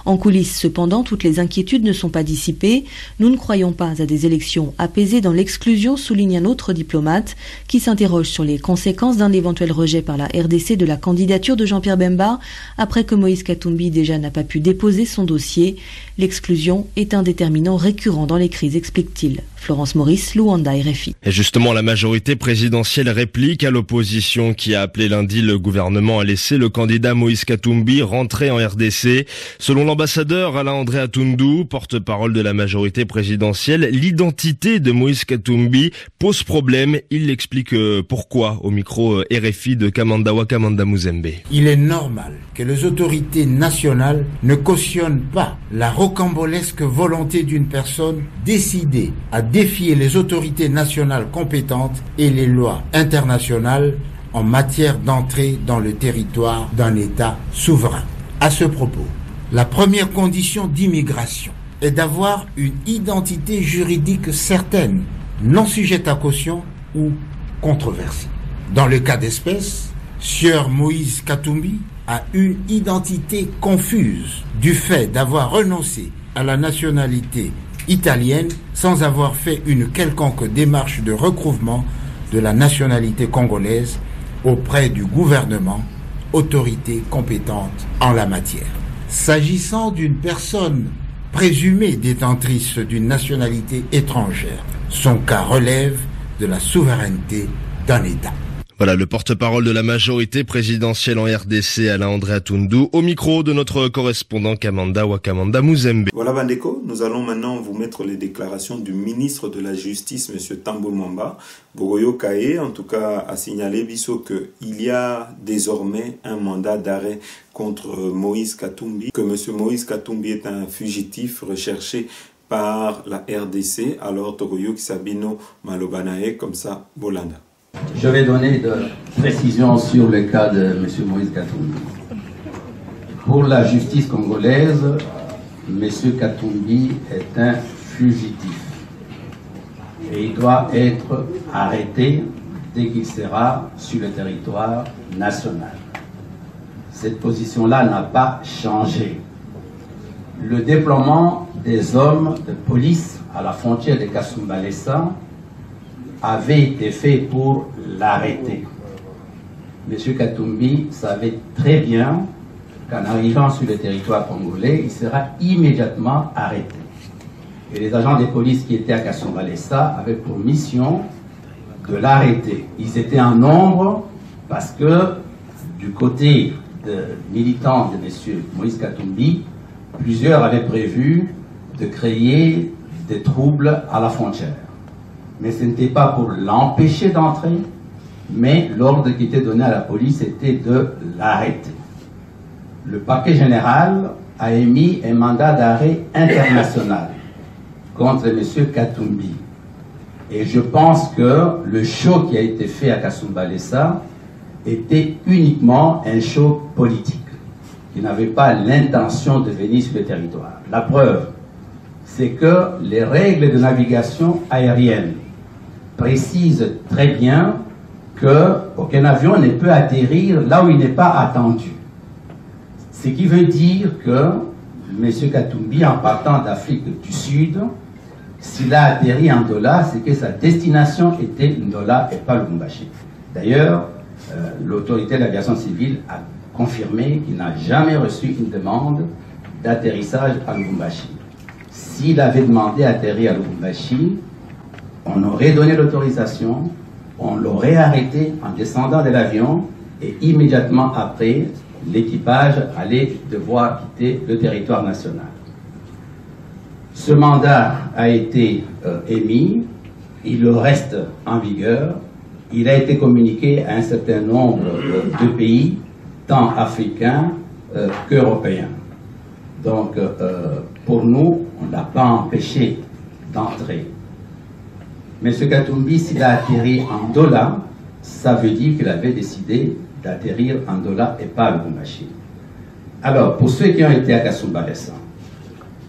En coulisses cependant, toutes les inquiétudes ne sont pas dissipées. Nous ne croyons pas à des élections apaisées dans l'exclusion, souligne un autre diplomate qui s'interroge sur les conséquences d'un éventuel rejet par la RDC de la candidature de Jean-Pierre Bemba après que Moïse Katumbi déjà n'a pas pu déposer son dossier. L'exclusion est un déterminant récurrent dans les crises, explique-t-il. Florence Maurice, Luanda, RFI. Et justement, la majorité présidentielle réplique à l'opposition qui a appelé lundi le gouvernement à laisser le candidat Moïse Katumbi rentrer en RDC. Selon l'ambassadeur Alain-André Atundu, porte-parole de la majorité présidentielle, l'identité de Moïse Katumbi pose problème. Il explique pourquoi au micro RFI de Kamandawa Kamanda Muzembe. Il est normal que les autorités nationales ne cautionnent pas la rocambolesque volonté d'une personne décidée à défier les autorités nationales compétentes et les lois internationales en matière d'entrée dans le territoire d'un État souverain. À ce propos, la première condition d'immigration est d'avoir une identité juridique certaine, non sujette à caution ou controversée. Dans le cas d'espèce, Sieur Moïse Katumbi a une identité confuse du fait d'avoir renoncé à la nationalité italienne sans avoir fait une quelconque démarche de recouvrement de la nationalité congolaise auprès du gouvernement, autorité compétente en la matière. S'agissant d'une personne présumée détentrice d'une nationalité étrangère, son cas relève de la souveraineté d'un État. Voilà le porte-parole de la majorité présidentielle en RDC, Alain-André Atundu, au micro de notre correspondant Kamanda Wakamanda Muzembe. Voilà Bandeko, nous allons maintenant vous mettre les déclarations du ministre de la Justice, M. Tambo Mwamba. Bogoyo Kaye, en tout cas, a signalé qu'il y a désormais un mandat d'arrêt contre Moïse Katumbi, que M. Moïse Katumbi est un fugitif recherché par la RDC, alors Togoyo Kisabino Malobanae, comme ça, Bolanda. Je vais donner de précisions sur le cas de M. Moïse Katumbi. Pour la justice congolaise, M. Katumbi est un fugitif et il doit être arrêté dès qu'il sera sur le territoire national. Cette position-là n'a pas changé. Le déploiement des hommes de police à la frontière de Kasumbalesa avait été fait pour l'arrêter. M. Katumbi savait très bien qu'en arrivant sur le territoire congolais, il sera immédiatement arrêté. Et les agents de police qui étaient à Kasumbalesa avaient pour mission de l'arrêter. Ils étaient en nombre parce que du côté de militants de M. Moïse Katumbi, plusieurs avaient prévu de créer des troubles à la frontière. Mais ce n'était pas pour l'empêcher d'entrer, mais l'ordre qui était donné à la police était de l'arrêter. Le parquet général a émis un mandat d'arrêt international contre M. Katumbi. Et je pense que le show qui a été fait à Kasumbalesa était uniquement un show politique. Il n'avait pas l'intention de venir sur le territoire. La preuve, c'est que les règles de navigation aérienne précisent très bien qu'aucun avion ne peut atterrir là où il n'est pas attendu. Ce qui veut dire que M. Katumbi, en partant d'Afrique du Sud, s'il a atterri en Ndola, c'est que sa destination était Ndola et pas Lubumbashi. D'ailleurs, l'autorité de l'aviation civile a confirmé qu'il n'a jamais reçu une demande d'atterrissage à Lubumbashi. S'il avait demandé à atterrir à Lubumbashi, on aurait donné l'autorisation, on l'aurait arrêté en descendant de l'avion et immédiatement après, l'équipage allait devoir quitter le territoire national. Ce mandat a été émis, il reste en vigueur il a été communiqué à un certain nombre de pays, tant africains qu'européens. Donc, pour nous, on n'a pas empêché d'entrer. M. Katumbi, s'il a atterri en Douala, ça veut dire qu'il avait décidé d'atterrir en Douala et pas à Lubumbashi. Alors, pour ceux qui ont été à Kasumbalesa,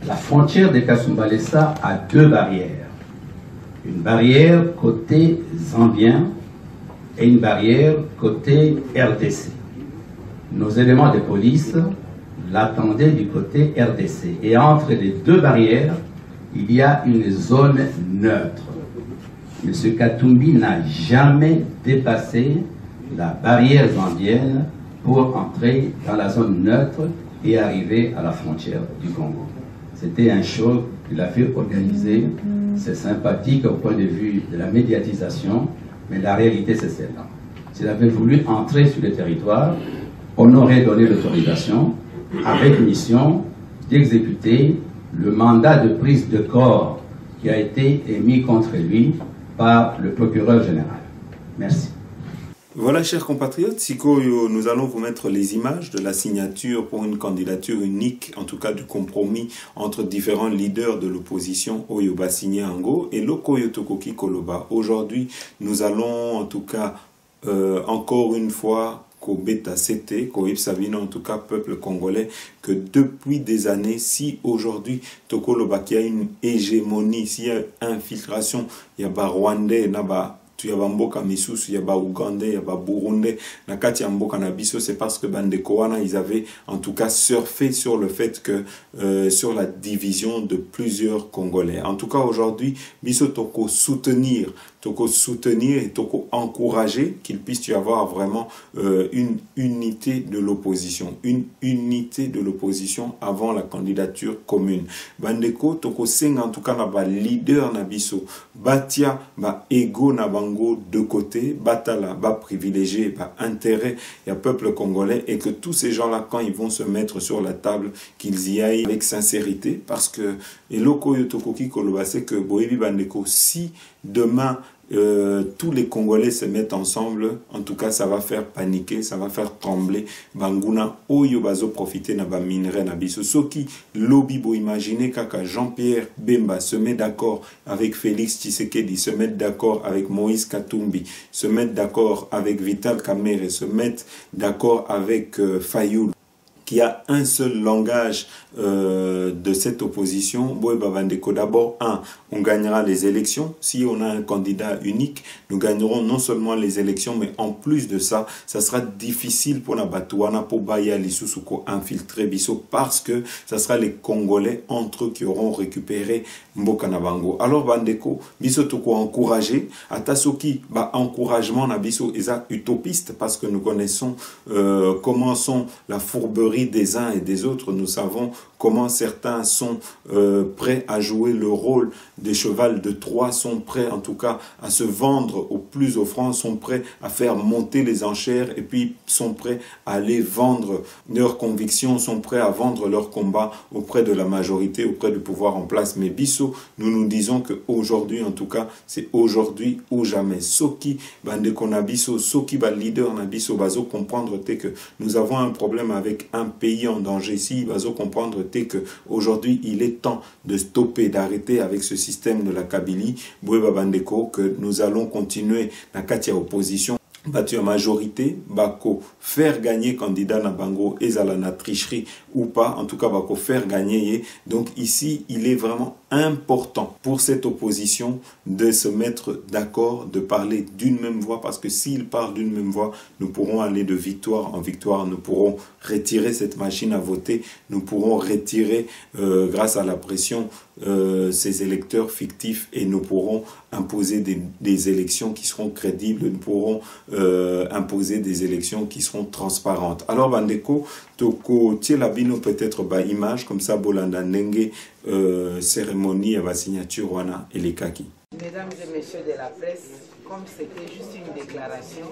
la frontière de Kasumbalesa a deux barrières. Une barrière côté zambien et une barrière côté RDC. Nos éléments de police l'attendaient du côté RDC. Et entre les deux barrières, il y a une zone neutre. M. Katumbi n'a jamais dépassé la barrière zambienne pour entrer dans la zone neutre et arriver à la frontière du Congo. C'était un show qu'il a fait organiser. C'est sympathique au point de vue de la médiatisation, mais la réalité c'est celle-là. S'il avait voulu entrer sur le territoire, on aurait donné l'autorisation avec mission d'exécuter le mandat de prise de corps qui a été émis contre lui par le procureur général. Merci. Voilà, chers compatriotes, Sikoyo, nous allons vous mettre les images de la signature pour une candidature unique, en tout cas du compromis entre différents leaders de l'opposition Oyoba signé Ango et Lokoyo Tokoki Koloba. Aujourd'hui, nous allons en tout cas encore une fois Kobeta CT, Koib Sabino, en tout cas peuple congolais, que depuis des années, si aujourd'hui Tokoloba qui a une hégémonie, s'il y a infiltration, il y a ba Rwandais, naba tu yaba mboka misusu, yaba Ougandais, yaba Burundais, nakati ya mboka na biso, c'est parce que Bandekowana, ils avaient en tout cas surfé sur le fait que, sur la division de plusieurs Congolais. En tout cas, aujourd'hui, biso toko soutenir et toko encourager qu'il puisse y avoir vraiment une unité de l'opposition, avant la candidature commune. Bandeko toko senga en tout cas na ba leader na biso, batia ba ego na bango de côté, batala ba privilégié, ba intérêt y a peuple congolais, et que tous ces gens-là quand ils vont se mettre sur la table, qu'ils y aillent avec sincérité, parce que eloko yotokoki koloba c'est que boyebi bandeko, si demain tous les Congolais se mettent ensemble, en tout cas ça va faire paniquer, ça va faire trembler Banguna oyo bazo profiter na ba minerai na biso. Soki lobby bo imaginer kaka Jean-Pierre Bemba se met d'accord avec Félix Tshisekedi, se met d'accord avec Moïse Katumbi, se met d'accord avec Vital Kamerhe, se met d'accord avec Fayoul, qui a un seul langage de cette opposition. D'abord, on gagnera les élections. Si on a un candidat unique, nous gagnerons non seulement les élections, mais en plus de ça, ça sera difficile pour Nabatouana, pour Baya Lisusuko infiltrer Bisso, parce que ça sera les Congolais entre eux qui auront récupéré Mboka Nabango. Alors, Bandeko, Bisso Toko encouragé, Atasoki, encouragement na Bisso, eza utopiste, parce que nous connaissons comment sont la fourberie des uns et des autres. Nous savons comment certains sont prêts à jouer le rôle des chevals de Troie, sont prêts en tout cas à se vendre au plus offrant, sont prêts à faire monter les enchères, et puis sont prêts à aller vendre leurs convictions, sont prêts à vendre leur combat auprès de la majorité, auprès du pouvoir en place. Mais Bisso, nous disons qu'aujourd'hui, en tout cas, c'est aujourd'hui ou jamais. Soki bandeko na biso, soki ba leader na biso bazo comprendre que nous avons un problème avec un pays en danger ici, bazo comprendre que aujourd'hui il est temps de stopper, d'arrêter avec ce système de la Kabylie, Boueba Bandeko, que nous allons continuer la katia opposition. Battu en majorité, bako faire gagner candidat na bango ezala na tricherie ou pas, en tout cas bako faire gagner. Donc ici, il est vraiment important pour cette opposition de se mettre d'accord, de parler d'une même voix, parce que s'ils parlent d'une même voix, nous pourrons aller de victoire en victoire, nous pourrons retirer cette machine à voter, nous pourrons retirer grâce à la pression ces électeurs fictifs, et nous pourrons imposer des élections qui seront crédibles, nous pourrons imposer des élections qui seront transparentes. Alors Bandeko, Toko Tielabino peut-être ba image comme ça Bolanda Nenge cérémonie à la signature Wana et les Kaki. Mesdames et messieurs de la presse, comme c'était juste une déclaration,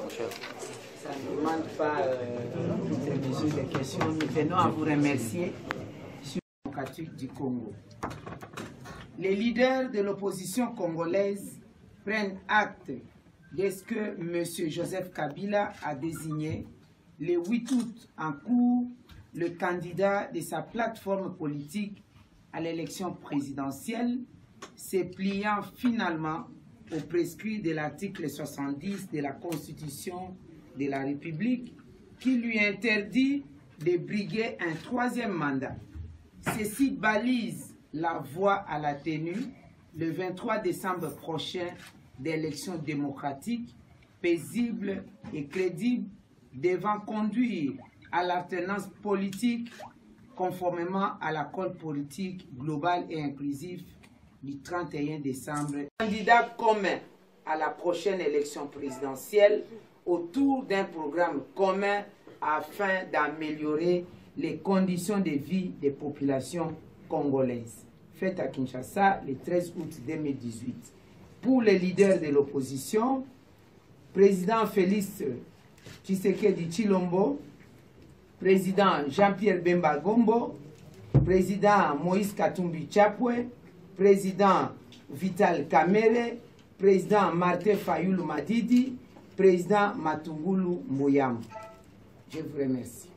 ça ne demande pas toutes ces mesures de questions. Nous venons à vous remercier sur le démocratique du Congo. Les leaders de l'opposition congolaise prennent acte dès que M. Joseph Kabila a désigné le 8 août en cours le candidat de sa plateforme politique à l'élection présidentielle, se pliant finalement au prescrit de l'article 70 de la Constitution de la République qui lui interdit de briguer un troisième mandat. Ceci balise la voie à la tenue le 23 décembre prochain d'élections démocratiques, paisibles et crédibles devant conduire à l'alternance politique conformément à l'accord politique global et inclusif du 31 décembre. Candidat commun à la prochaine élection présidentielle autour d'un programme commun afin d'améliorer les conditions de vie des populations congolaises. Fête à Kinshasa le 13 août 2018. Pour les leaders de l'opposition, président Félix Tshisekedi Tshilombo, président Jean-Pierre Bemba Gombo, président Moïse Katumbi Chapwe, président Vital Kamerhe, président Martin Fayulu Madidi, président Matungulu Mboyam. Je vous remercie.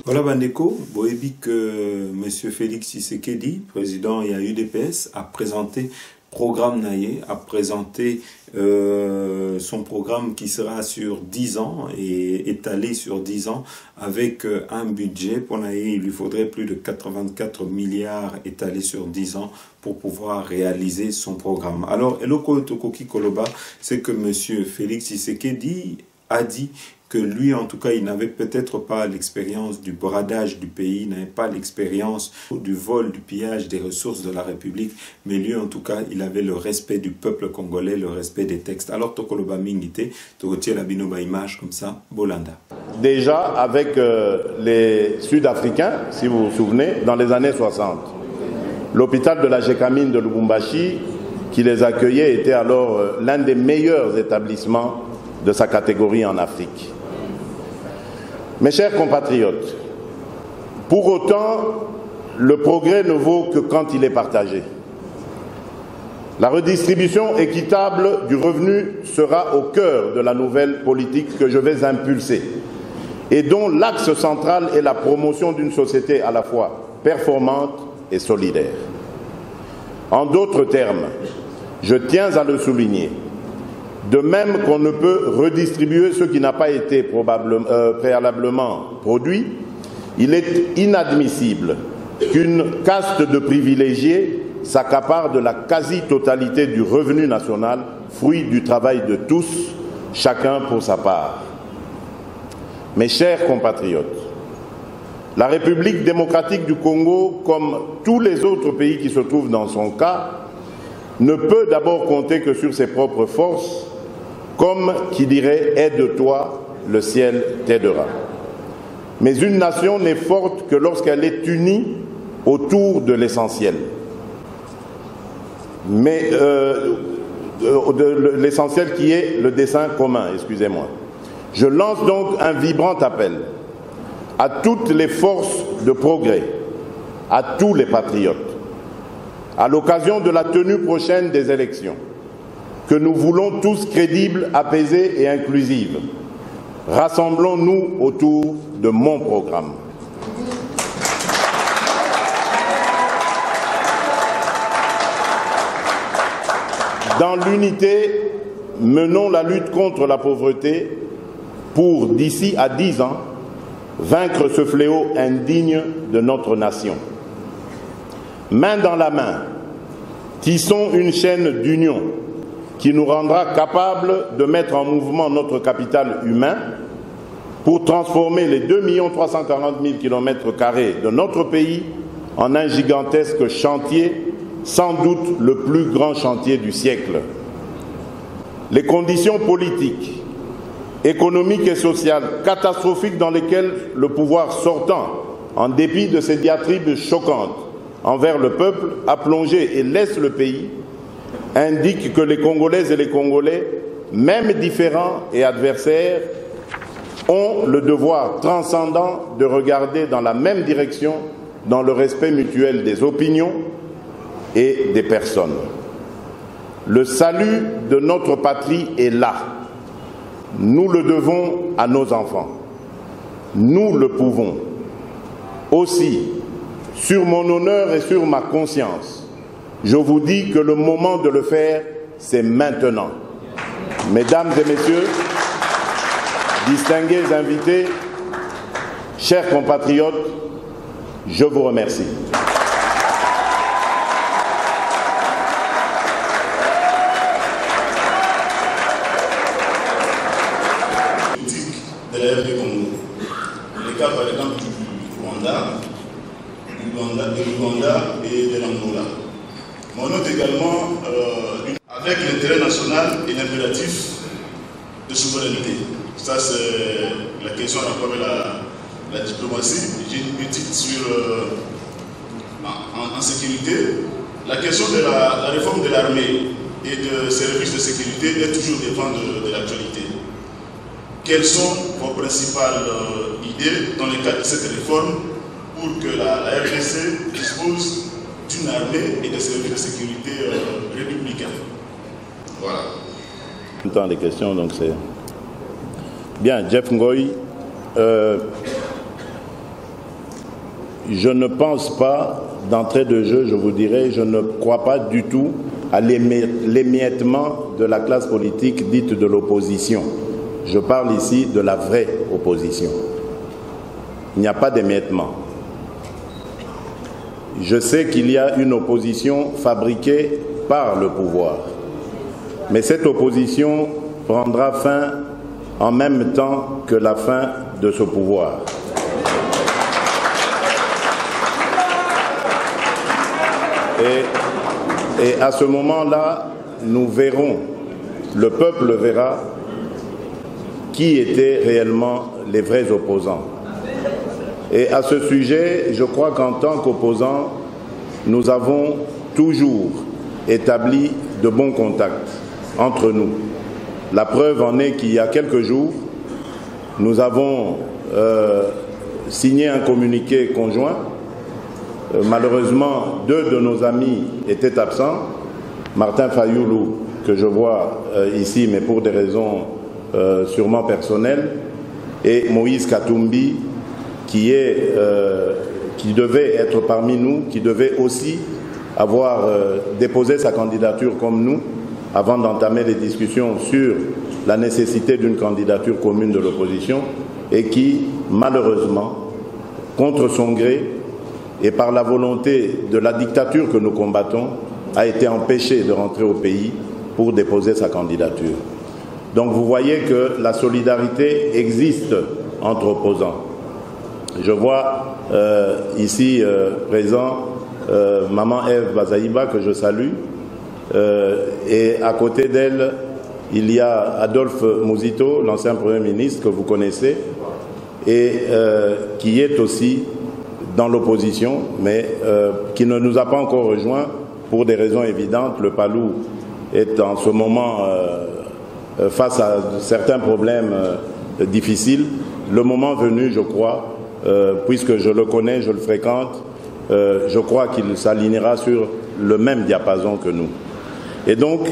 Voilà Bandeko, boébi que M. Félix Tshisekedi, président et UDPS, a présenté programme Naye, a présenté son programme qui sera sur 10 ans et étalé sur 10 ans avec un budget pour Naye. Il lui faudrait plus de 84 milliards étalés sur 10 ans pour pouvoir réaliser son programme. Alors, Eloko Tokoki Koloba, c'est que M. Félix Tshisekedi a dit que lui, en tout cas, il n'avait peut-être pas l'expérience du bradage du pays, il n'avait pas l'expérience du vol, du pillage des ressources de la République, mais lui, en tout cas, il avait le respect du peuple congolais, le respect des textes. Alors, Tokoloba Mingite, Tokotier la binoba image comme ça, Bolanda. Déjà avec les Sud-Africains, si vous vous souvenez, dans les années 60. L'hôpital de la Gécamine de Lubumbashi, qui les accueillait, était alors l'un des meilleurs établissements de sa catégorie en Afrique. Mes chers compatriotes, pour autant, le progrès ne vaut que quand il est partagé. La redistribution équitable du revenu sera au cœur de la nouvelle politique que je vais impulser et dont l'axe central est la promotion d'une société à la fois performante et solidaire. En d'autres termes, je tiens à le souligner, de même qu'on ne peut redistribuer ce qui n'a pas été préalablement produit, il est inadmissible qu'une caste de privilégiés s'accapare de la quasi-totalité du revenu national, fruit du travail de tous, chacun pour sa part. Mes chers compatriotes, la République démocratique du Congo, comme tous les autres pays qui se trouvent dans son cas, ne peut d'abord compter que sur ses propres forces, comme qui dirait « aide-toi, le ciel t'aidera ». Mais une nation n'est forte que lorsqu'elle est unie autour de l'essentiel. Mais l'essentiel qui est le dessein commun, excusez-moi. Je lance donc un vibrant appel à toutes les forces de progrès, à tous les patriotes, à l'occasion de la tenue prochaine des élections, que nous voulons tous crédibles, apaisées et inclusives. Rassemblons-nous autour de mon programme. Dans l'unité, menons la lutte contre la pauvreté pour, d'ici à 10 ans, vaincre ce fléau indigne de notre nation. Main dans la main, tissons une chaîne d'union qui nous rendra capables de mettre en mouvement notre capital humain pour transformer les 2 340 000 km² de notre pays en un gigantesque chantier, sans doute le plus grand chantier du siècle. Les conditions politiques, économiques et sociales catastrophiques dans lesquelles le pouvoir sortant, en dépit de ses diatribes choquantes envers le peuple, a plongé et laisse le pays, indique que les Congolaises et les Congolais même différents et adversaires, ont le devoir transcendant de regarder dans la même direction, dans le respect mutuel des opinions et des personnes. Le salut de notre patrie est là. Nous le devons à nos enfants. Nous le pouvons. Aussi, sur mon honneur et sur ma conscience, je vous dis que le moment de le faire, c'est maintenant. Mesdames et messieurs, distingués invités, chers compatriotes, je vous remercie. De la RD Congo. Le cas par exemple du Rwanda et de l'Angola. Mais on note également avec l'intérêt national et l'impératif de souveraineté. Ça c'est la question à rapport avec la diplomatie. J'ai une petite sur en sécurité. La question de la réforme de l'armée et de services de sécurité est toujours dépend de l'actualité. Quelles sont vos principales idées dans le cadre de cette réforme pour que la RDC dispose d'une armée et de services de sécurité républicains? Voilà. Tout le temps des questions, donc c'est... Bien, Jeff Ngoy, je ne pense pas, d'entrée de jeu, je vous dirais, je ne crois pas du tout à l'émiettement de la classe politique dite de l'opposition. Je parle ici de la vraie opposition. Il n'y a pas d'émiettement. Je sais qu'il y a une opposition fabriquée par le pouvoir. Mais cette opposition prendra fin en même temps que la fin de ce pouvoir. Et à ce moment-là, nous verrons, le peuple verra qui étaient réellement les vrais opposants. Et à ce sujet, je crois qu'en tant qu'opposants, nous avons toujours établi de bons contacts entre nous. La preuve en est qu'il y a quelques jours, nous avons signé un communiqué conjoint. Malheureusement, deux de nos amis étaient absents. Martin Fayoulou, que je vois ici, mais pour des raisons sûrement personnelles, et Moïse Katumbi, qui devait être parmi nous, qui devait aussi avoir déposé sa candidature comme nous, avant d'entamer les discussions sur la nécessité d'une candidature commune de l'opposition, et qui, malheureusement, contre son gré, et par la volonté de la dictature que nous combattons, a été empêché de rentrer au pays pour déposer sa candidature. Donc vous voyez que la solidarité existe entre opposants. Je vois ici présent Maman Ève Bazaïba, que je salue, et à côté d'elle, il y a Adolphe Mouzito, l'ancien Premier ministre que vous connaissez, et qui est aussi dans l'opposition, mais qui ne nous a pas encore rejoints pour des raisons évidentes. Le Palou est en ce moment face à certains problèmes difficiles. Le moment venu, je crois, puisque je le connais, je le fréquente, je crois qu'il s'alignera sur le même diapason que nous. Et donc,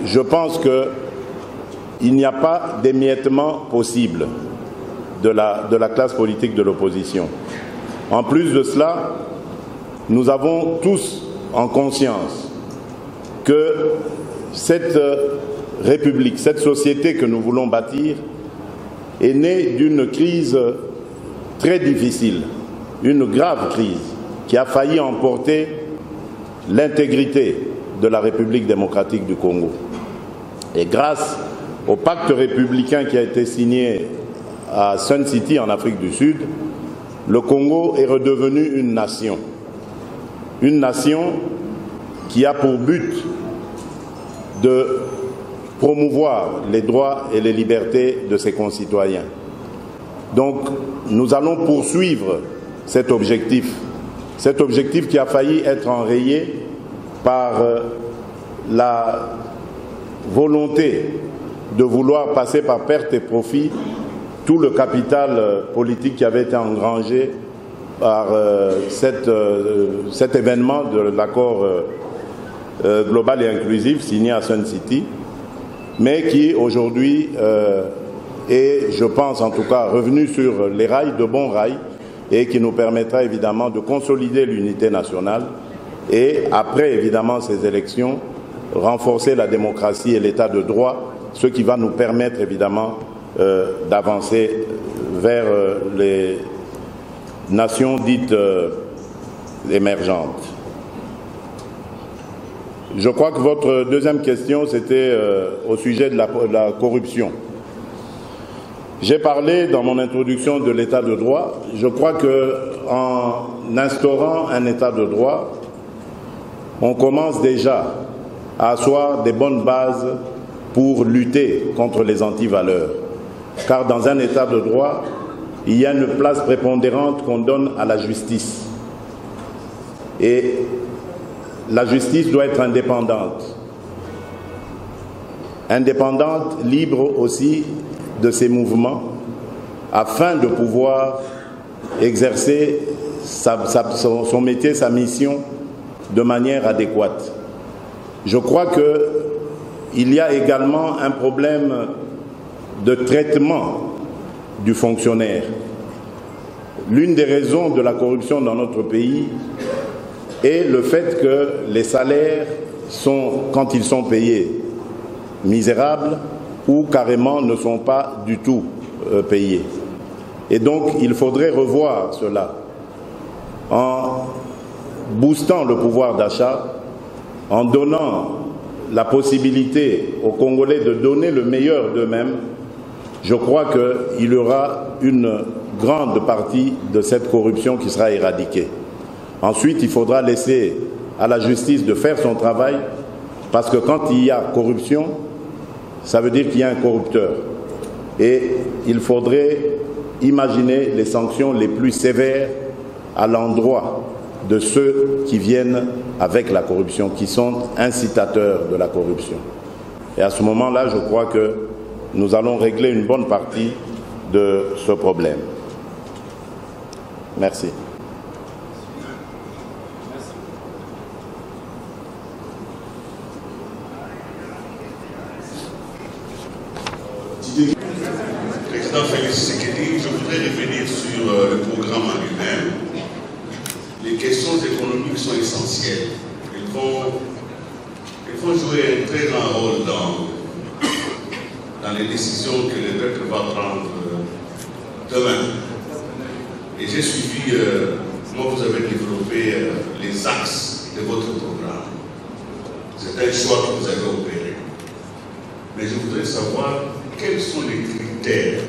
je pense qu'il n'y a pas d'émiettement possible de la classe politique de l'opposition. En plus de cela, nous avons tous en conscience que cette République, cette société que nous voulons bâtir, est née d'une crise très difficile, une grave crise qui a failli emporter l'intégrité de la République démocratique du Congo. Et grâce au pacte républicain qui a été signé à Sun City en Afrique du Sud, le Congo est redevenu une nation qui a pour but de promouvoir les droits et les libertés de ses concitoyens. Donc nous allons poursuivre cet objectif qui a failli être enrayé par la volonté de vouloir passer par perte et profit tout le capital politique qui avait été engrangé par cet événement de l'accord global et inclusif signé à Sun City, mais qui aujourd'hui est, je pense en tout cas, revenu sur les rails, de bons rails, et qui nous permettra évidemment de consolider l'unité nationale et après évidemment ces élections, renforcer la démocratie et l'état de droit, ce qui va nous permettre évidemment d'avancer vers les nations dites émergentes. Je crois que votre deuxième question, c'était au sujet de la corruption. J'ai parlé dans mon introduction de l'état de droit. Je crois qu'en instaurant un état de droit, on commence déjà à asseoir des bonnes bases pour lutter contre les antivaleurs. Car dans un état de droit, il y a une place prépondérante qu'on donne à la justice. Et la justice doit être indépendante. Indépendante, libre aussi de ses mouvements, afin de pouvoir exercer son métier, sa mission de manière adéquate. Je crois qu'il y a également un problème de traitement du fonctionnaire. L'une des raisons de la corruption dans notre pays est le fait que les salaires sont, quand ils sont payés, misérables ou carrément ne sont pas du tout payés. Et donc il faudrait revoir cela en boostant le pouvoir d'achat, en donnant la possibilité aux Congolais de donner le meilleur d'eux-mêmes. Je crois qu'il y aura une grande partie de cette corruption qui sera éradiquée. Ensuite, il faudra laisser à la justice de faire son travail, parce que quand il y a corruption, ça veut dire qu'il y a un corrupteur. Et il faudrait imaginer les sanctions les plus sévères à l'endroit de ceux qui viennent avec la corruption, qui sont incitateurs de la corruption. Et à ce moment-là, je crois que nous allons régler une bonne partie de ce problème. Merci. Président Félix Tshisekedi, je voudrais revenir sur le programme en lui-même. Les questions économiques sont essentielles. Elles vont jouer un très grand rôle dans les décisions que le peuple va prendre demain. Et j'ai suivi, moi vous avez développé les axes de votre programme. C'est un choix que vous avez opéré. Mais je voudrais savoir quels sont les critères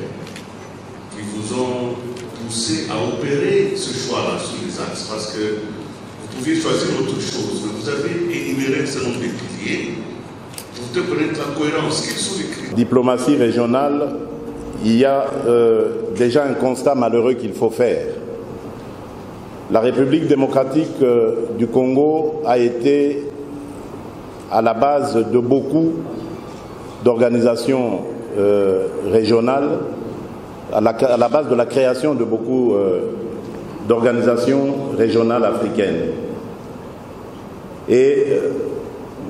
qui vous ont poussé à opérer ce choix-là sur les axes, parce que vous pouviez choisir autre chose, mais vous avez énuméré un certain nombre de piliers. Vous devez connaître la cohérence. Quels sont les critères? Diplomatie régionale, il y a déjà un constat malheureux qu'il faut faire. La République démocratique du Congo a été à la base de beaucoup d'organisations régionales, à la base de la création de beaucoup d'organisations régionales africaines. Et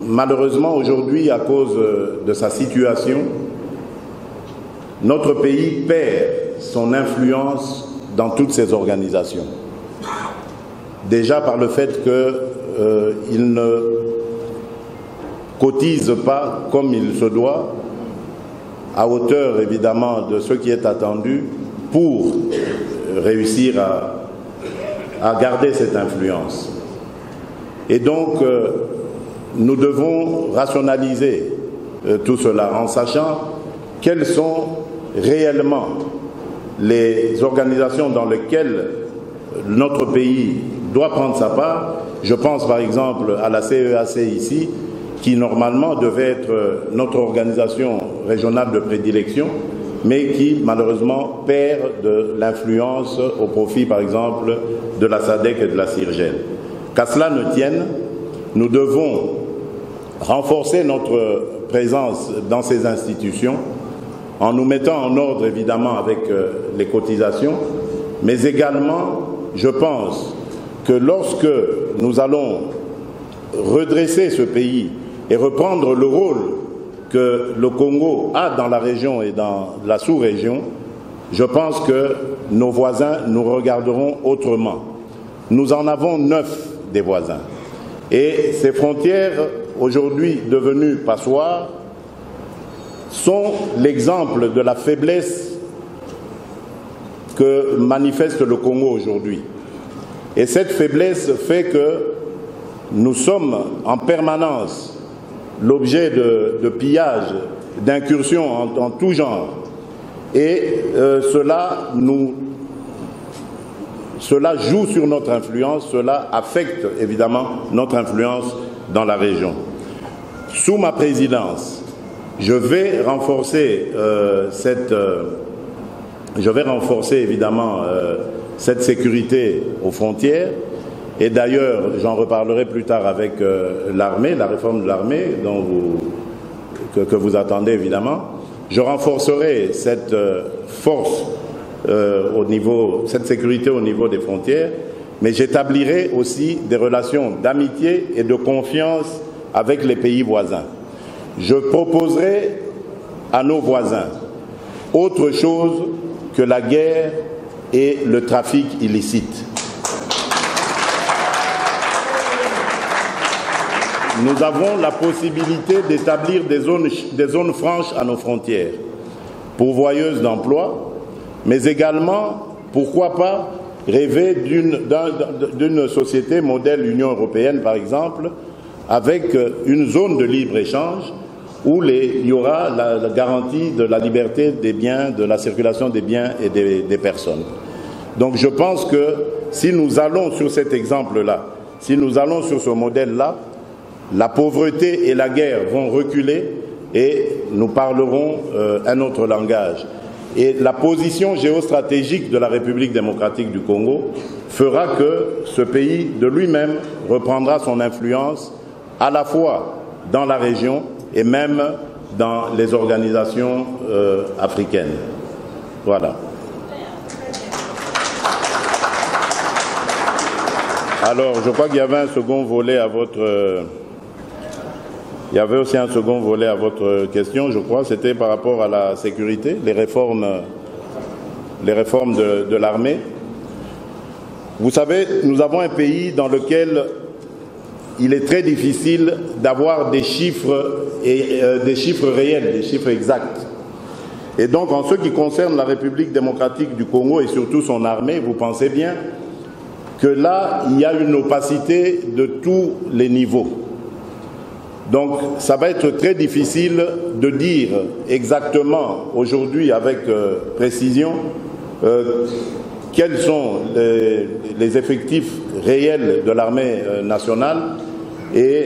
malheureusement aujourd'hui, à cause de sa situation, notre pays perd son influence dans toutes ces organisations. Déjà par le fait qu'il ne cotise pas comme il se doit, à hauteur évidemment de ce qui est attendu pour réussir à garder cette influence. Et donc nous devons rationaliser tout cela en sachant quelles sont réellement les organisations dans lesquelles notre pays doit prendre sa part. Je pense par exemple à la CEAC ici, qui normalement devait être notre organisation régionale de prédilection, mais qui malheureusement perd de l'influence au profit par exemple de la SADC et de la CIRGEL. Qu'à cela ne tienne, nous devons renforcer notre présence dans ces institutions, en nous mettant en ordre évidemment avec les cotisations, mais également, je pense que lorsque nous allons redresser ce pays et reprendre le rôle que le Congo a dans la région et dans la sous-région, je pense que nos voisins nous regarderont autrement. Nous en avons 9 des voisins. Et ces frontières, aujourd'hui devenues passoires, sont l'exemple de la faiblesse que manifeste le Congo aujourd'hui. Et cette faiblesse fait que nous sommes en permanence l'objet de pillages, d'incursions en tout genre. Et cela joue sur notre influence, cela affecte évidemment notre influence dans la région. Sous ma présidence, je vais renforcer évidemment cette sécurité aux frontières. Et d'ailleurs, j'en reparlerai plus tard avec l'armée, la réforme de l'armée que vous attendez évidemment. Je renforcerai cette force cette sécurité au niveau des frontières, mais j'établirai aussi des relations d'amitié et de confiance avec les pays voisins. Je proposerai à nos voisins autre chose que la guerre et le trafic illicite. Nous avons la possibilité d'établir des zones franches à nos frontières, pourvoyeuses d'emplois, mais également, pourquoi pas, rêver d'une société modèle Union européenne, par exemple, avec une zone de libre-échange où il y aura la garantie de la liberté des biens, de la circulation des biens et des personnes. Donc je pense que si nous allons sur cet exemple-là, si nous allons sur ce modèle-là, la pauvreté et la guerre vont reculer et nous parlerons un autre langage. Et la position géostratégique de la République démocratique du Congo fera que ce pays de lui-même reprendra son influence à la fois dans la région et même dans les organisations africaines. Voilà. Alors, je crois qu'il y avait un second volet à votre... Il y avait aussi un second volet à votre question, je crois, c'était par rapport à la sécurité, les réformes de l'armée. Vous savez, nous avons un pays dans lequel il est très difficile d'avoir des chiffres, des chiffres réels, des chiffres exacts. Et donc, en ce qui concerne la République démocratique du Congo et surtout son armée, vous pensez bien que là, il y a une opacité de tous les niveaux. Donc, ça va être très difficile de dire exactement aujourd'hui avec précision quels sont les effectifs réels de l'armée nationale et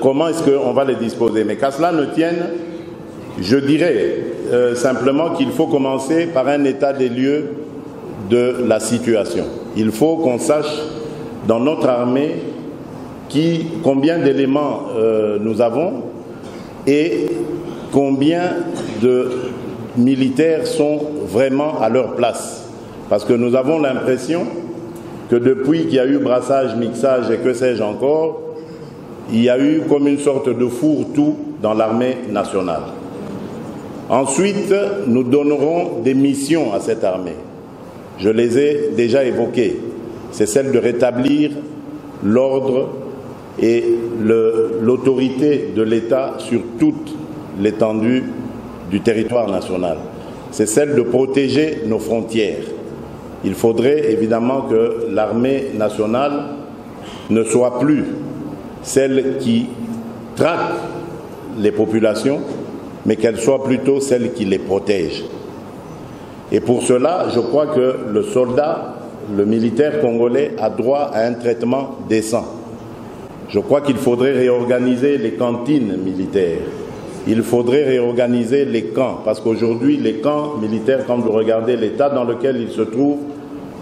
comment est-ce qu'on va les disposer. Mais qu'à cela ne tienne, je dirais simplement qu'il faut commencer par un état des lieux de la situation. Il faut qu'on sache dans notre armée combien d'éléments nous avons et combien de militaires sont vraiment à leur place. Parce que nous avons l'impression que depuis qu'il y a eu brassage, mixage et que sais-je encore, il y a eu comme une sorte de fourre-tout dans l'armée nationale. Ensuite, nous donnerons des missions à cette armée. Je les ai déjà évoquées. C'est celle de rétablir l'ordre et l'autorité de l'État sur toute l'étendue du territoire national. C'est celle de protéger nos frontières. Il faudrait évidemment que l'armée nationale ne soit plus celle qui traque les populations, mais qu'elle soit plutôt celle qui les protège. Et pour cela, je crois que le soldat, le militaire congolais a droit à un traitement décent. Je crois qu'il faudrait réorganiser les cantines militaires. Il faudrait réorganiser les camps, parce qu'aujourd'hui, les camps militaires, quand vous regardez l'état dans lequel ils se trouvent,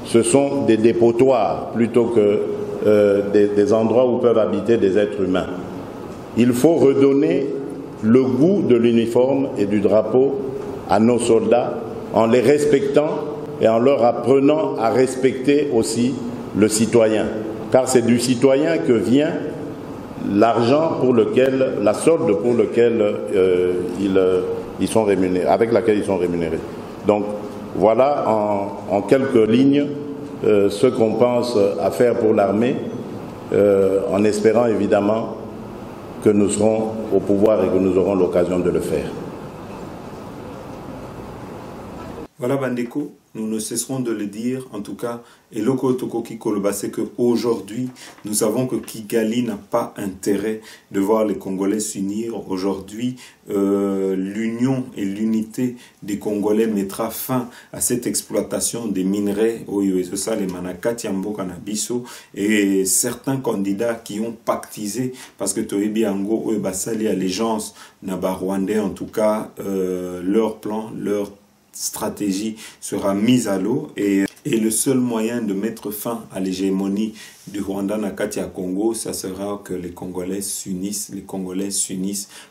ce sont des dépotoirs plutôt que des endroits où peuvent habiter des êtres humains. il faut redonner le goût de l'uniforme et du drapeau à nos soldats en les respectant et en leur apprenant à respecter aussi le citoyen. Car c'est du citoyen que vient l'argent pour lequel, la solde pour lequel ils sont rémunérés, avec laquelle ils sont rémunérés. Donc voilà en quelques lignes ce qu'on pense à faire pour l'armée, en espérant évidemment que nous serons au pouvoir et que nous aurons l'occasion de le faire. Voilà Bandeko, nous ne cesserons de le dire, en tout cas, et Loko Tokoki Koloba, c'est qu'aujourd'hui, nous savons que Kigali n'a pas intérêt de voir les Congolais s'unir. Aujourd'hui, l'union et l'unité des Congolais mettra fin à cette exploitation des minerais, et certains candidats qui ont pactisé, parce que Toebi Ango, Basali, allégeance, Naba Rwandais, en tout cas, leur plan, leur stratégie sera mise à l'eau et le seul moyen de mettre fin à l'hégémonie du Rwanda Nakati à Congo, ça sera que les Congolais s'unissent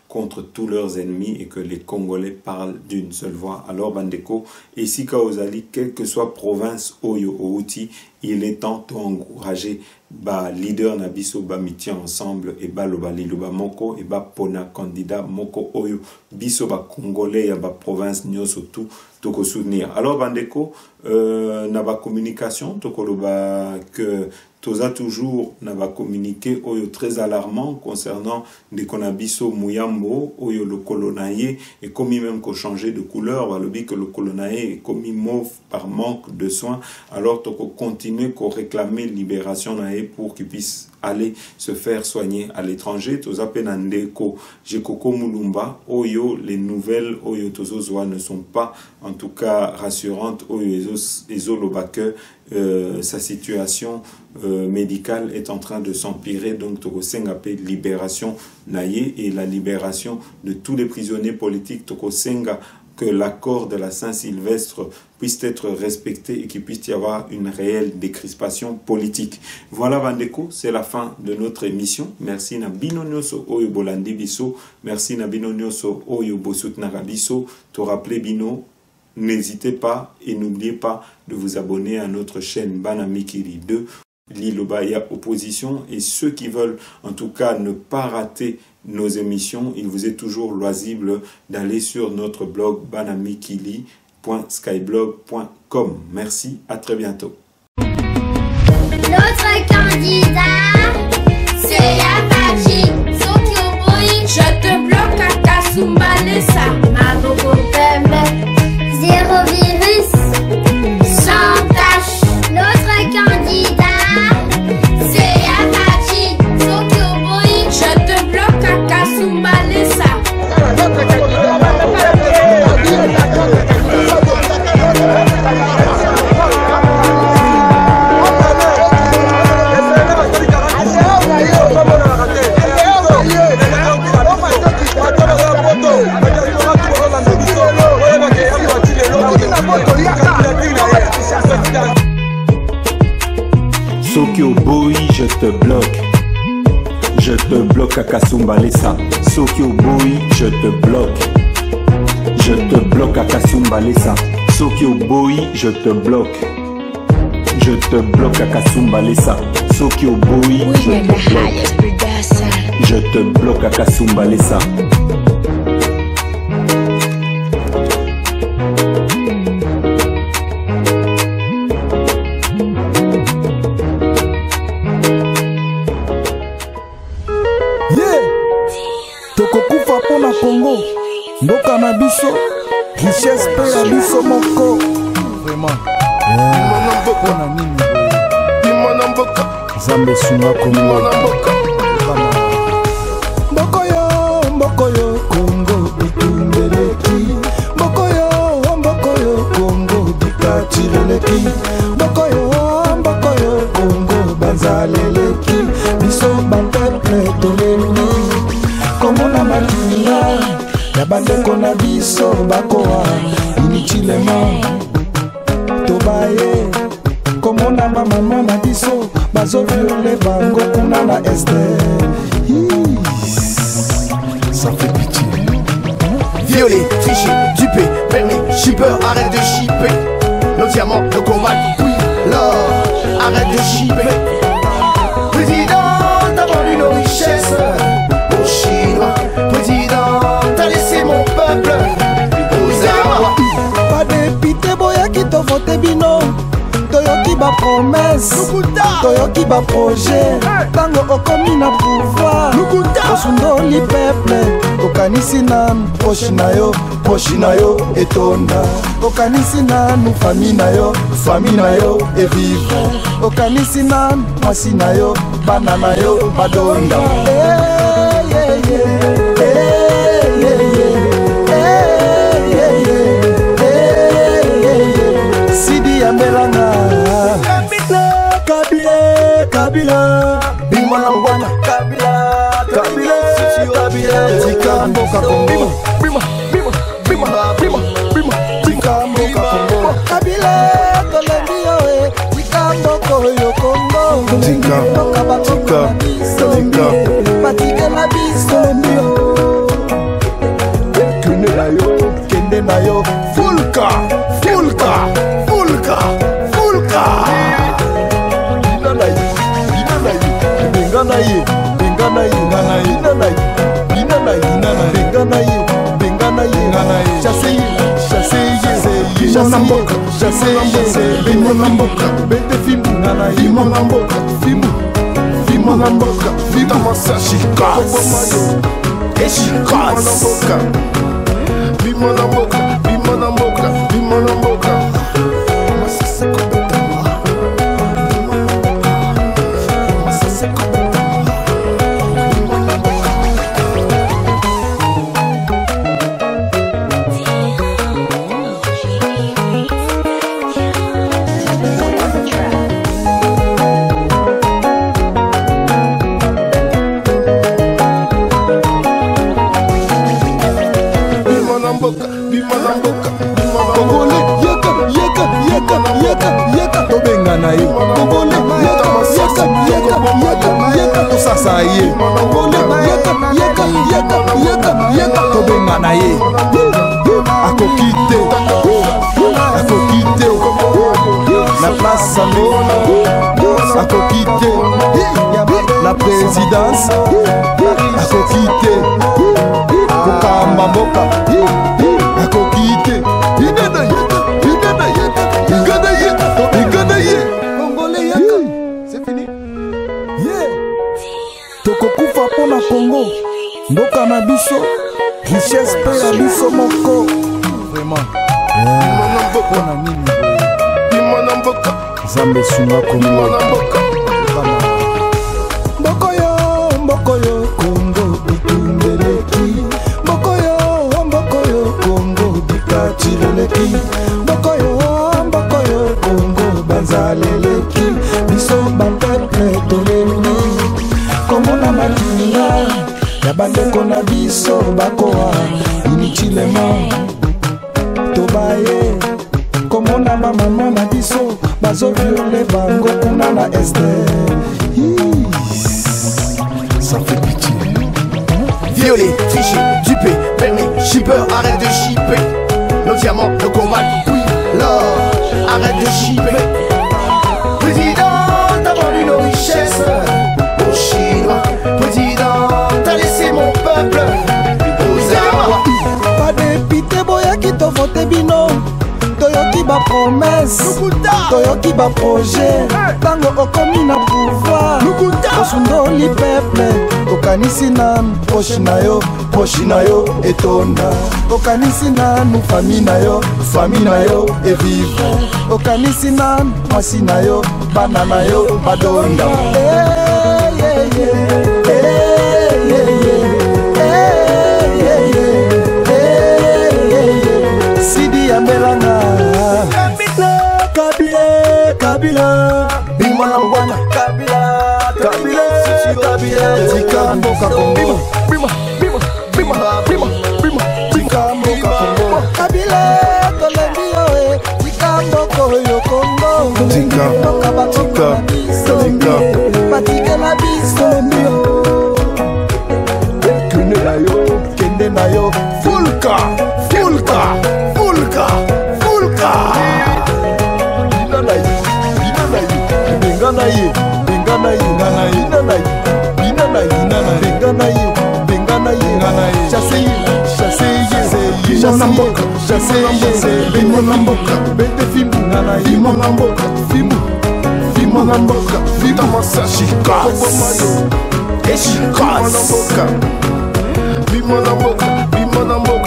contre tous leurs ennemis et que les Congolais parlent d'une seule voix. Alors Bandeko, ici Kaozali, quelle que soit province Oyo Outi, il est temps d'encourager ba leader Nabiso ba miti ensemble et ba loba liloba moko et ba pona candidat moko Oyo biso ba Congolais ya ba province nyoso tout toko soutenir. Alors Bandeko, na ba communication toko loba que Toza toujours n'a pas communiqué oyo très alarmant concernant des konabiso Mouyambo, oyo le colonaye est commis même qu'au changer de couleur, alors que le colonaye est commis mauve par manque de soins, alors qu'on continue qu'on réclamer libération nae pour qu'il puisse aller se faire soigner à l'étranger. Toza penandeko, Jekoko Mulumba, oyo les nouvelles oyo tozozoa ne sont pas en tout cas rassurantes, oyo ezolobake sa situation médicale est en train de s'empirer, donc Toko Senga libération naye et la libération de tous les prisonniers politiques. Toko Senga que l'accord de la Saint-Sylvestre puisse être respecté et qu'il puisse y avoir une réelle décrispation politique. Voilà Bandeko, c'est la fin de notre émission. Merci na bino nyoso oyo bolandi biso, merci na bino nyoso oyo bosutnaka biso, to rappeler bino. N'hésitez pas et n'oubliez pas de vous abonner à notre chaîne Banamikili 2, l'Ilobaya Opposition. Et ceux qui veulent en tout cas ne pas rater nos émissions, il vous est toujours loisible d'aller sur notre blog banamikili.skyblog.com. Merci, à très bientôt. Notre candidat, c'est Apache. Je te bloque à Kasumbalesa. Maboko Pembe. Zéro virus, sans tâche. Notre candidat, c'est Apache. Je te bloque à Kasumbalesa. Sokyo Boy, je te bloque. Je te bloque à Kasumbalesa. Sokyo Boy, je te bloque. Je te bloque à Kasumbalesa. Sokyo Boy, je te bloque. Je te bloque à Kasumbalesa. Sokyo Boy, je te bloque. Je te bloque à Kasumbalesa. Tokokufa pona Congo, mboka na biso, richesse pe ya biso moko. Vraiment. Pona nini? Zambe sunga Congo. Mbokoyo Congo itumbeleki. Mbokoyo Congo dikatileleki. Mbokoyo Congo banzaleleki. Biso banteple toleleki. Komona makinga ya bandeko na biso bakoa inutilement tobaye. Komona bamama na biso bazoviole bango kuna na este. Violer, tricher, duper, permis, shipper, arrête de shipper. Nos diamants, nos combats, oui, l'or, arrête de shipper. Président, t'as vendu nos richesses aux Chinois. Président, t'as laissé mon peuple aux Arabes. Pas député, boya qui t'a voté bino. Toyoki ba promesse, Toyoki ba projet. Tango okomi na pouvoir, osundoli peuple. Okanisi nanu, poshi na yo etonda. Okanisi nanu, famille na yo evive. Okanisi nanu, mwasi na yo, bana na yo badonda. Sidi Amelanga Kabila Bimana Mwana Kabila Tika Mboka Kongo Tika Mboka Kongo Kabila Kolembio Tika Mboka yo Kongo Tika Patika la biso Kende na yo Fulka la place Akokite la présidence Akokite Kokamba Mboka Akokite c'est fini. Tokokufa pona Congo Mboka na biso richesse pe ya biso moko vraiment pona nini Zambe sunga Congo Mbokoyo Congo itumbeleki Mbokoyo Congo dikatireleki Mbokoyo Congo banzaleleki biso bapeple toleli komona makinga ya bandeko na biso bakoa inutilement tobaye komona bamama na biso bazoviole bango kuna na este ça fait pitié. Violer, tricher, duper, permis, shipper, arrête de shipper. Nos diamants, nos combats, oui, l'or, arrête de shipper. Président, t'as vendu nos richesses aux Chinois. Président, t'as laissé mon peuple aux Arabes. Pas député, boya qui t'a voté bino. Toyoki ba promesse, Toyoki ba projet. Tango okomi na pouvoir, osundoli peuple. Okanisi nanu, poshi na yo etonda. Okanisi nanu, famille na yo evive. Okanisi nanu, mwasi na yo, bana na yo badonda. Sidi Amelanga Kabila Bimana Mwana Kabila Tika Mboka Kongo Tika Mboka Kongo Kabila Kolembio Tika Mboka yo Kongo Tika Patika la biso Kende na yo fulka fulka fulka fulka bina na ye benga na ye benga na ye bina na ye bina na ye benga na ye benga na ye chasse ye chasse mboka chasse ye bimo na mboka bete fimbu fimo na mboka fimo na mboka fimo masa shikas eshikas bimo na mboka